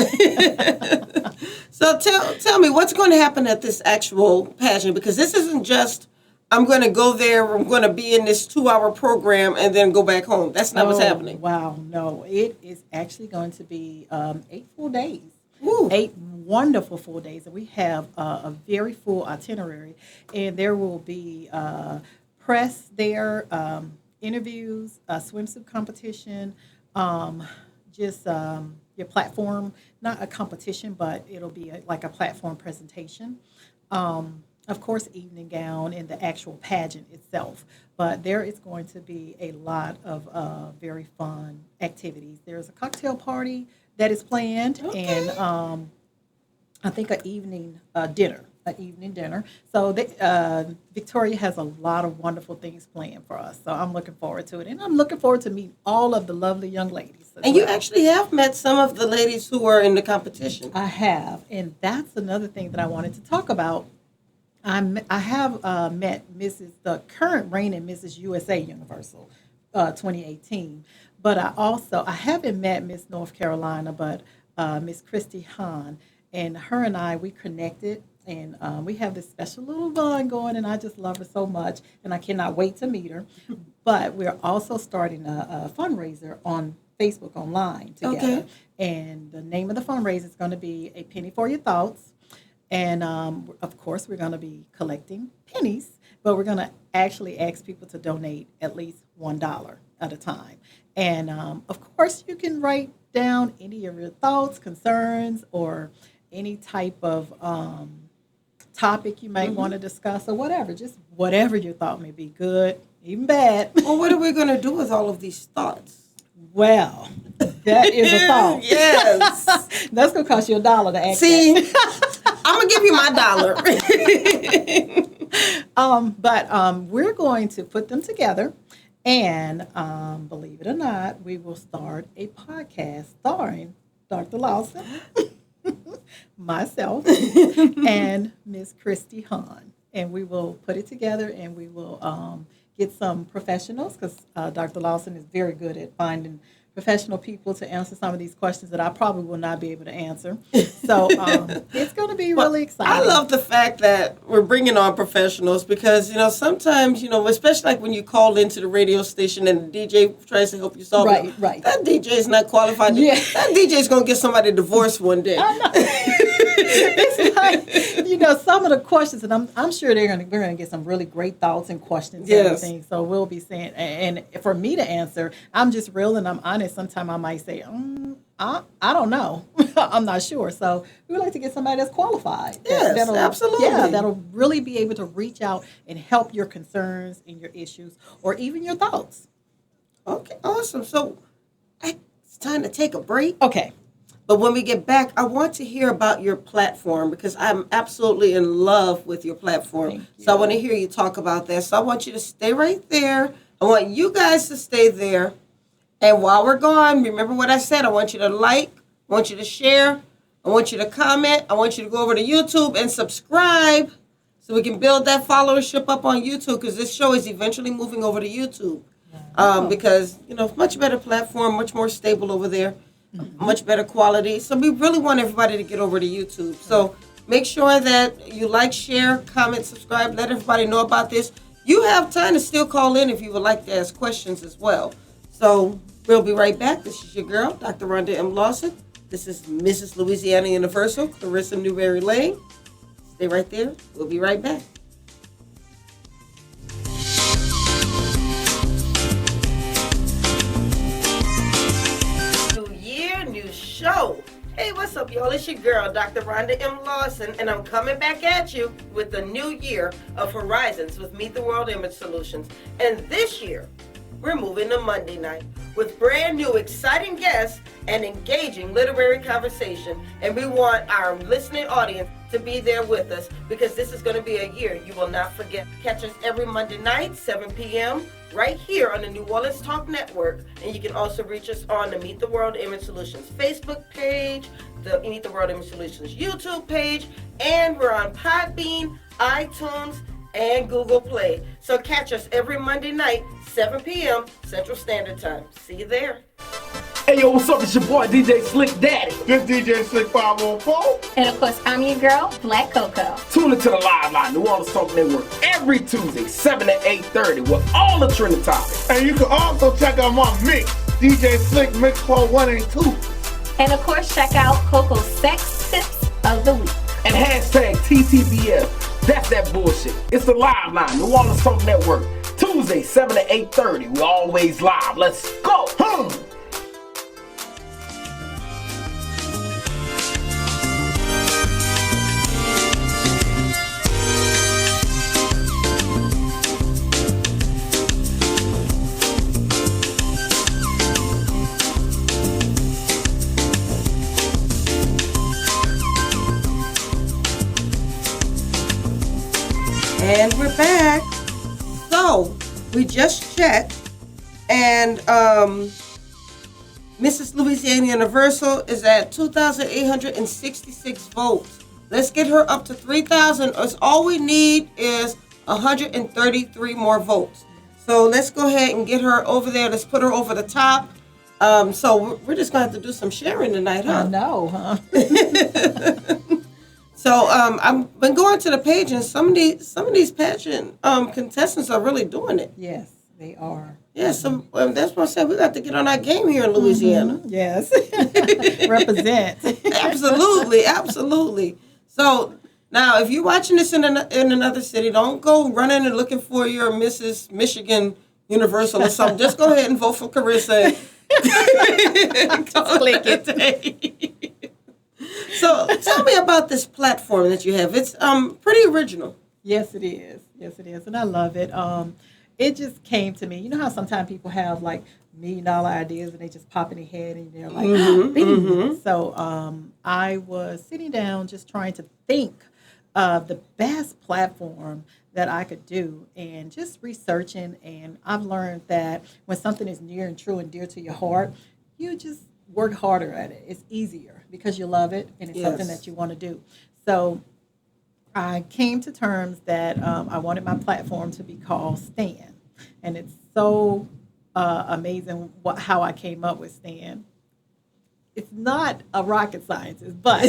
Speaker 1: So tell me, what's going to happen at this actual pageant? Because this isn't just, I'm going to go there, I'm going to be in this 2-hour program and then go back home. That's not what's happening.
Speaker 9: Wow, no. It is actually going to be 8 full days.
Speaker 1: Ooh.
Speaker 9: 8 wonderful full days. And we have a very full itinerary. And there will be press there, interviews, a swimsuit competition, just your platform, not a competition, but it'll be like a platform presentation. Of course, evening gown and the actual pageant itself. But there is going to be a lot of very fun activities. There's a cocktail party that is planned, and I think an evening dinner. So Victoria has a lot of wonderful things planned for us. So I'm looking forward to it. And I'm looking forward to meeting all of the lovely young ladies.
Speaker 1: And you actually have met some of the ladies who were in the competition.
Speaker 9: I have. And that's another thing that I wanted to talk about. I have met the current reigning Mrs. USA Universal 2018. But I haven't met Miss North Carolina, but Miss Christy Hahn. And her and I, we connected. And we have this special little bond going, and I just love her so much, and I cannot wait to meet her. But we're also starting a fundraiser on Facebook online together. Okay. And the name of the fundraiser is going to be A Penny for Your Thoughts. And, of course, we're going to be collecting pennies, but we're going to actually ask people to donate at least $1 at a time. And, of course, you can write down any of your thoughts, concerns, or any type of topic you might want to discuss or whatever. Just whatever your thought may be, good, even bad.
Speaker 1: Well, what are we going to do with all of these thoughts?
Speaker 9: Well, that is a thought.
Speaker 1: Yes.
Speaker 9: That's going to cost you $1 to ask.
Speaker 1: See, I'm going to give you my $1.
Speaker 9: But we're going to put them together. And believe it or not, we will start a podcast starring Dr. Lawson, myself, and Miss Christy Hahn. And we will put it together, and we will get some professionals, because Dr. Lawson is very good at finding professional people to answer some of these questions that I probably will not be able to answer. So it's going to be really exciting.
Speaker 1: I love the fact that we're bringing on professionals, because, sometimes, especially like when you call into the radio station and the DJ tries to help you solve it.
Speaker 9: Right.
Speaker 1: That DJ is not qualified.
Speaker 9: Yeah.
Speaker 1: That DJ is going to get somebody divorced one day.
Speaker 9: I know. It's like, some of the questions, and I'm sure we're going to get some really great thoughts and questions and everything. So we'll be saying, and for me to answer, I'm just real and I'm honest. Sometimes I might say, I don't know. I'm not sure. So we would like to get somebody that's qualified.
Speaker 1: Yes, absolutely.
Speaker 9: Yeah, that'll really be able to reach out and help your concerns and your issues, or even your thoughts.
Speaker 1: Okay, awesome. So it's time to take a break.
Speaker 9: Okay.
Speaker 1: But when we get back, I want to hear about your platform, because I'm absolutely in love with your platform. So I want to hear you talk about that. So I want you to stay right there. I want you guys to stay there. And while we're gone, remember what I said. I want you to like, I want you to share, I want you to comment. I want you to go over to YouTube and subscribe so we can build that followership up on YouTube, because this show is eventually moving over to YouTube. Because, much better platform, much more stable over there, much better quality. So we really want everybody to get over to YouTube. So make sure that you like, share, comment, subscribe, let everybody know about this. You have time to still call in if you would like to ask questions as well. So we'll be right back. This is your girl, Dr. Rhonda M Lawson. This is Mrs. Louisiana Universal, Clarissa Newberry Lange. Stay right there. We'll be right back. New year, new show. Hey, what's up, y'all? It's your girl, Dr. Rhonda M Lawson, and I'm coming back at you with the new year of Horizons with Meet the World Image Solutions. And this year, we're moving to Monday night with brand new exciting guests and engaging literary conversation. And we want our listening audience to be there with us, because this is going to be a year you will not forget. Catch us every Monday night, 7 p.m., right here on the New Orleans Talk Network. And you can also reach us on the Meet the World Image Solutions Facebook page, the Meet the World Image Solutions YouTube page, and we're on Podbean, iTunes, and Google Play. So catch us every Monday night, 7 p.m. Central Standard Time. See you there.
Speaker 7: Hey, yo, what's up? It's your boy, DJ Slick Daddy.
Speaker 10: This DJ Slick 514.
Speaker 8: And of course, I'm your girl, Black Coco.
Speaker 7: Tune into the Live Line, New Orleans Talk Network, every Tuesday, 7 to 8:30, with all the trending topics.
Speaker 10: And you can also check out my mix, DJ Slick Mix Part 1 and 2.
Speaker 8: And of course, check out Coco's Sex Tips of the Week.
Speaker 7: And hashtag TTBF. That's that bullshit. It's the Live Line, New Orleans Talk Network, Tuesday, 7 to 8:30. We're always live. Let's go.
Speaker 1: And we're back. So, we just checked, and Mrs. Louisiana Universal is at 2,866 votes. Let's get her up to 3,000. All we need is 133 more votes. So let's go ahead and get her over there. Let's put her over the top. So we're just going to have to do some sharing tonight, huh?
Speaker 9: I know, huh?
Speaker 1: So I've been going to the page, and some of these pageant contestants are really doing it.
Speaker 9: Yes, they are.
Speaker 1: Yeah, so that's what I said. We got to get on our game here in Louisiana.
Speaker 9: Mm-hmm. Yes, represent.
Speaker 1: Absolutely, absolutely. So now, if you're watching this in another city, don't go running and looking for your Mrs. Michigan Universal or something. Just go ahead and vote for Clarissa.
Speaker 9: Click it.
Speaker 1: So tell me about this platform that you have. It's pretty original.
Speaker 9: Yes, it is. Yes, it is. And I love it. It just came to me. You know how sometimes people have like $1 million ideas and they just pop in their head and they're like, So I was sitting down just trying to think of the best platform that I could do and just researching. And I've learned that when something is near and true and dear to your heart, you just work harder at it. It's easier because you love it and it's something that you want to do. So I came to terms that I wanted my platform to be called Stan. And it's so amazing how I came up with Stan. It's not a rocket scientist, but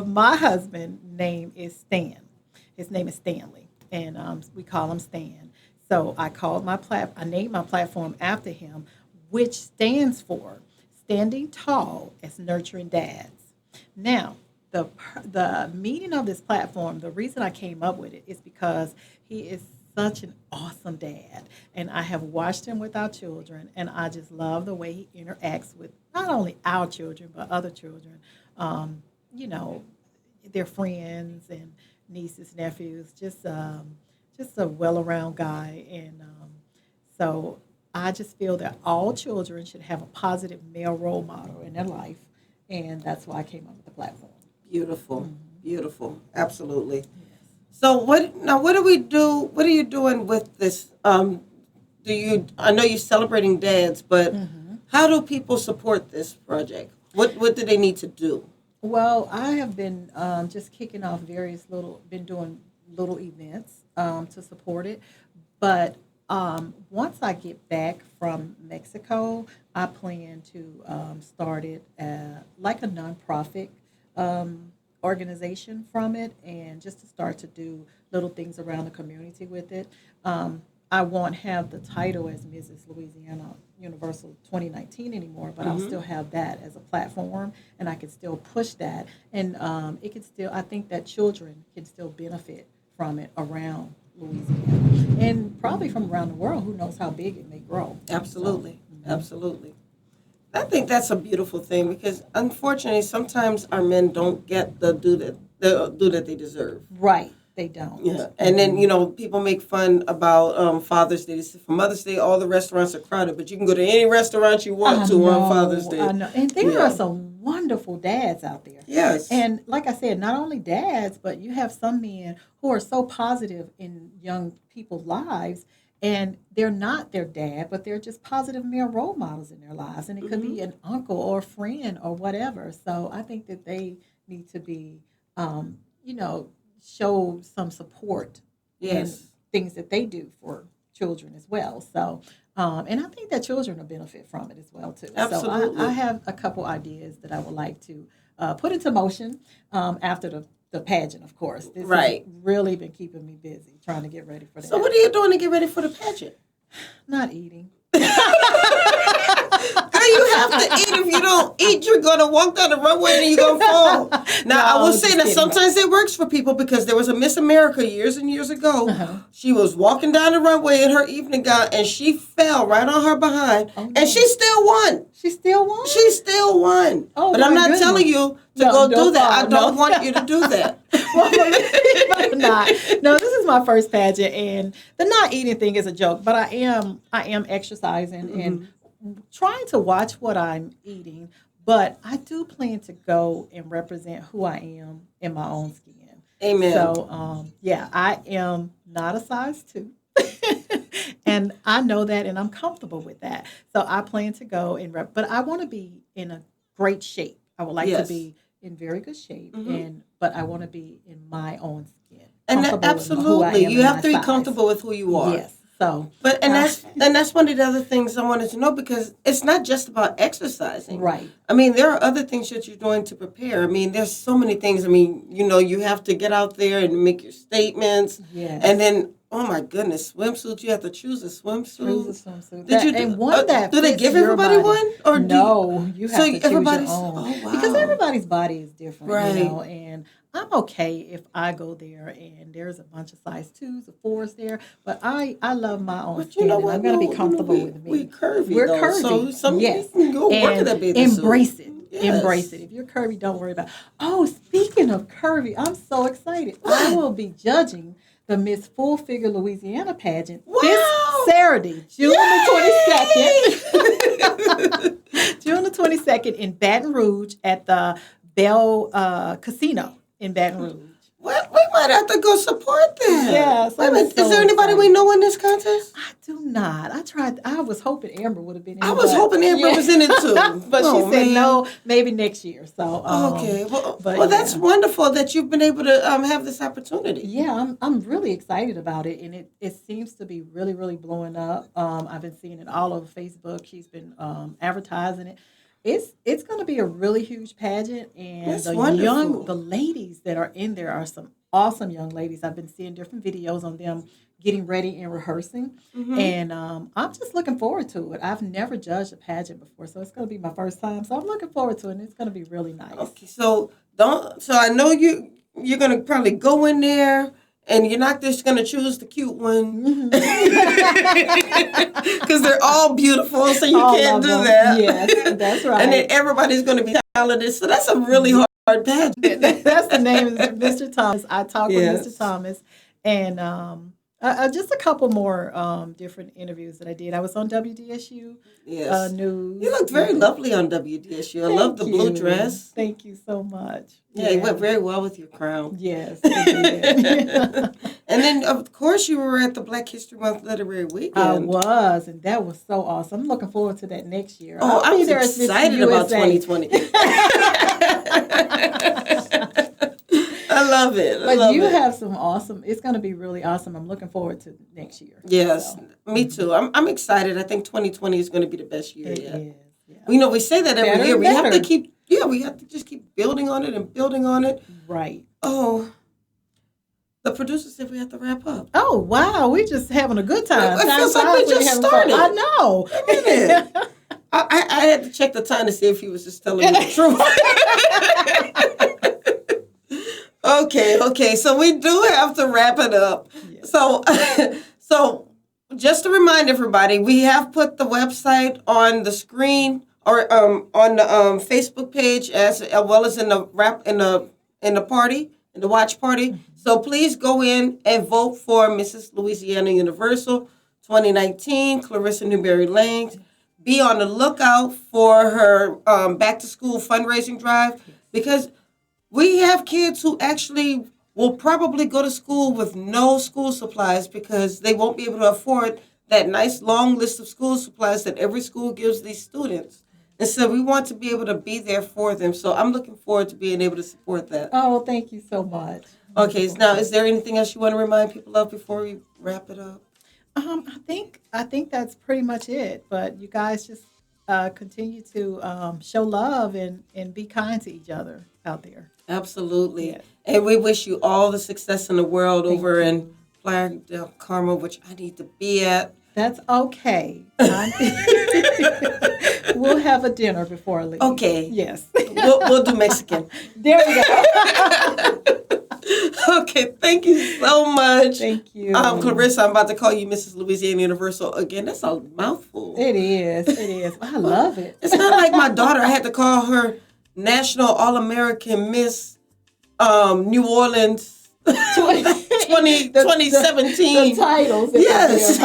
Speaker 9: my husband's name is Stan. His name is Stanley, and we call him Stan. So I named my platform after him, which stands for Standing Tall as Nurturing Dads. Now, the meaning of this platform, the reason I came up with it is because he is such an awesome dad. And I have watched him with our children, and I just love the way he interacts with not only our children, but other children, their friends and nieces, nephews, just a well-around guy. And so I just feel that all children should have a positive male role model in their life, and that's why I came up with the platform.
Speaker 1: Beautiful, beautiful, absolutely. Yes. So what do we do? What are you doing with this? I know you're celebrating dads, but how do people support this project? What do they need to do?
Speaker 9: Well, I have been just kicking off been doing little events to support it. But once I get back from Mexico, I plan to start it like a nonprofit organization from it, and just to start to do little things around the community with it. I won't have the title as Mrs. Louisiana Universal 2019 anymore, but I'll still have that as a platform, and I can still push that. And it can still, I think that children can still benefit from it around Louisiana, and probably from around the world. Who knows how big it may grow.
Speaker 1: Absolutely. So, absolutely. I think that's a beautiful thing, because unfortunately sometimes our men don't get the due that they deserve.
Speaker 9: Right. They don't.
Speaker 1: Yeah, and then, people make fun about Father's Day. They say for Mother's Day, all the restaurants are crowded, but you can go to any restaurant you want on Father's Day.
Speaker 9: I know. And there are some wonderful dads out there.
Speaker 1: Yes.
Speaker 9: And like I said, not only dads, but you have some men who are so positive in young people's lives, and they're not their dad, but they're just positive male role models in their lives. And it could be an uncle or a friend or whatever. So I think that they need to be, show some support in things that they do for children as well. So, and I think that children will benefit from it as well, too.
Speaker 1: Absolutely.
Speaker 9: So I have a couple ideas that I would like to put into motion after the pageant, of course. This has really been keeping me busy trying to get ready for that.
Speaker 1: So what are you doing to get ready for the pageant?
Speaker 9: Not eating.
Speaker 1: Girl, you have to eat. If you don't eat, you're going to walk down the runway and you're going to fall. Now, I will say that sometimes it works for people, because there was a Miss America years and years ago. She was walking down the runway in her evening gown, and she fell right on her behind, and she still won.
Speaker 9: She still won?
Speaker 1: She still won.
Speaker 9: Oh,
Speaker 1: but I'm not telling you to go do that. I don't want you to do that.
Speaker 9: No, this is my first pageant, and the not eating thing is a joke, but I am exercising and trying to watch what I'm eating, but I do plan to go and represent who I am in my own skin.
Speaker 1: Amen.
Speaker 9: So, I am not a size 2. And I know that, and I'm comfortable with that. So I plan to go but I want to be in a great shape. I would like to be in very good shape, but I want to be in my own skin.
Speaker 1: And absolutely, you have to be comfortable with who you are.
Speaker 9: Yes. So,
Speaker 1: that's one of the other things I wanted to know, because it's not just about exercising.
Speaker 9: Right.
Speaker 1: I mean, there are other things that you're doing to prepare. I mean, there's so many things. I mean, you have to get out there and make your statements.
Speaker 9: Yes.
Speaker 1: And then, oh my goodness, swimsuits. You have to choose a swimsuit.
Speaker 9: Do
Speaker 1: they give everybody one? Or
Speaker 9: no, you have to choose your own.
Speaker 1: Oh, wow.
Speaker 9: Because everybody's body is different,
Speaker 1: right.
Speaker 9: And I'm okay if I go there and there's a bunch of size 2s or 4s there, but I love my own skin, and I'm going to be comfortable with me.
Speaker 1: We're curvy.
Speaker 9: We're curvy.
Speaker 1: So
Speaker 9: yes.
Speaker 1: You can go work in that bathing suit.
Speaker 9: Embrace it.
Speaker 1: Yes.
Speaker 9: Embrace it. If you're curvy, don't worry about it. Oh, speaking of curvy, I'm so excited. I will be judging the Miss Full Figure Louisiana pageant this Saturday, June the 22nd. June the 22nd in Baton Rouge at the Bell Casino in Baton Rouge.
Speaker 1: Well, we might have to go support them.
Speaker 9: Yes.
Speaker 1: Is there anybody we know in this contest?
Speaker 9: I do not. I was hoping Amber would have been in it.
Speaker 1: I was hoping Amber was in it too.
Speaker 9: But she said no, maybe next year. So
Speaker 1: okay. Well, that's wonderful that you've been able to have this opportunity.
Speaker 9: Yeah, I'm really excited about it, and it seems to be really, really blowing up. I've been seeing it all over Facebook. She's been advertising it. It's going to be a really huge pageant, and
Speaker 1: that's
Speaker 9: the ladies that are in there are some awesome young ladies. I've been seeing different videos on them getting ready and rehearsing, and I'm just looking forward to it. I've never judged a pageant before, so it's going to be my first time. So I'm looking forward to it, and it's going to be really nice.
Speaker 1: Okay, so I know you're going to probably go in there. And you're not just going to choose the cute one. Because they're all beautiful, so you can't do that.
Speaker 9: Yes, that's right.
Speaker 1: And then everybody's going to be talented. So that's a really hard pageant.
Speaker 9: That's the name of Mr. Thomas. I talked with Mr. Thomas. And Just a couple more different interviews that I did. I was on WDSU
Speaker 1: Yes.
Speaker 9: News.
Speaker 1: You looked very lovely on WDSU. I love the blue dress.
Speaker 9: Thank you so much.
Speaker 1: Yeah, it went very well with your crown.
Speaker 9: Yes, it did.
Speaker 1: And then, of course, you were at the Black History Month Literary Weekend.
Speaker 9: I was, and that was so awesome. I'm looking forward to that next year.
Speaker 1: Oh, I'm excited about 2020. I love it.
Speaker 9: But you have some awesome, it's going to be really awesome. I'm looking forward to next year.
Speaker 1: Yes,
Speaker 9: so.
Speaker 1: Me too. I'm excited. I think 2020 is going to be the best year yet.
Speaker 9: Is, yeah.
Speaker 1: We say that every year. We have to just keep building on it and building on it.
Speaker 9: Right.
Speaker 1: Oh, the producer said we have to wrap up.
Speaker 9: Oh, wow. We're just having a good time.
Speaker 1: It feels like we just started.
Speaker 9: I know.
Speaker 1: I had to check the time to see if he was just telling me the truth. Okay. So we do have to wrap it up. Yes. So just to remind everybody, we have put the website on the screen or on the Facebook page as well as in the watch party. Mm-hmm. So please go in and vote for Mrs. Louisiana Universal 2019, Clarissa Newberry Lange. Be on the lookout for her back to school fundraising drive because we have kids who actually will probably go to school with no school supplies because they won't be able to afford that nice long list of school supplies that every school gives these students. And so we want to be able to be there for them. So I'm looking forward to being able to support that.
Speaker 9: Oh, thank you so much.
Speaker 1: Okay, now is there anything else you want to remind people of before we wrap it up?
Speaker 9: I think that's pretty much it. But you guys just continue to show love and be kind to each other out there.
Speaker 1: Absolutely.
Speaker 9: Yes.
Speaker 1: And we wish you all the success in the world over in Playa del Carmen, which I need to be at.
Speaker 9: That's okay. We'll have a dinner before I leave.
Speaker 1: Okay.
Speaker 9: Yes.
Speaker 1: We'll do Mexican.
Speaker 9: There we go.
Speaker 1: Okay, thank you so much.
Speaker 9: Thank you.
Speaker 1: Clarissa, I'm about to call you Mrs. Louisiana Universal again. That's a mouthful.
Speaker 9: It is. I love it.
Speaker 1: It's not like my daughter. I had to call her National All-American Miss New Orleans 2017.
Speaker 9: The titles.
Speaker 1: Yes.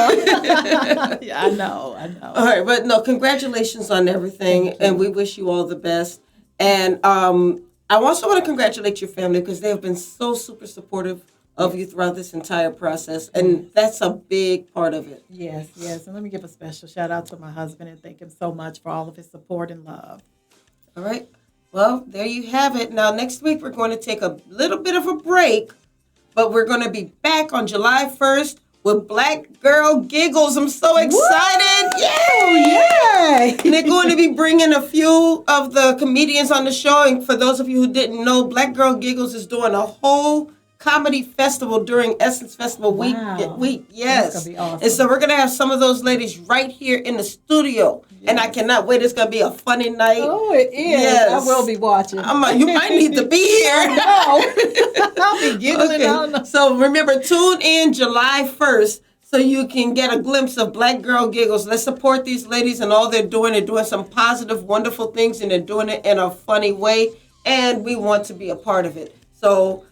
Speaker 9: Yeah, I know.
Speaker 1: All right, but no, congratulations on everything, and we wish you all the best. And I also want to congratulate your family because they have been so super supportive of you throughout this entire process, and that's a big part of it.
Speaker 9: Yes. And let me give a special shout out to my husband and thank him so much for all of his support and love.
Speaker 1: All right. Well, there you have it. Now, next week, we're going to take a little bit of a break, but we're going to be back on July 1st with Black Girl Giggles. I'm so excited. Yay! And they're going to be bringing a few of the comedians on the show. And for those of you who didn't know, Black Girl Giggles is doing a whole comedy festival during Essence Festival week. Yes.
Speaker 9: That's gonna be awesome.
Speaker 1: And so we're going to have some of those ladies right here in the studio. Yes. And I cannot wait. It's going to be a funny night.
Speaker 9: Oh, it is. Yes. I will be watching.
Speaker 1: You might need to be here.
Speaker 9: I know. I'll be giggling.
Speaker 1: Okay. So remember, tune in July 1st so you can get a glimpse of Black Girl Giggles. Let's support these ladies and all they're doing. They're doing some positive, wonderful things, and they're doing it in a funny way. And we want to be a part of it. So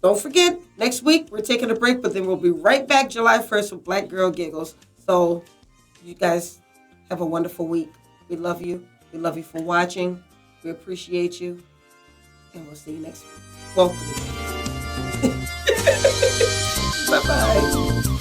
Speaker 1: don't forget, next week we're taking a break, but then we'll be right back July 1st with Black Girl Giggles. So you guys have a wonderful week. We love you. We love you for watching. We appreciate you. And we'll see you next week. Well, bye-bye.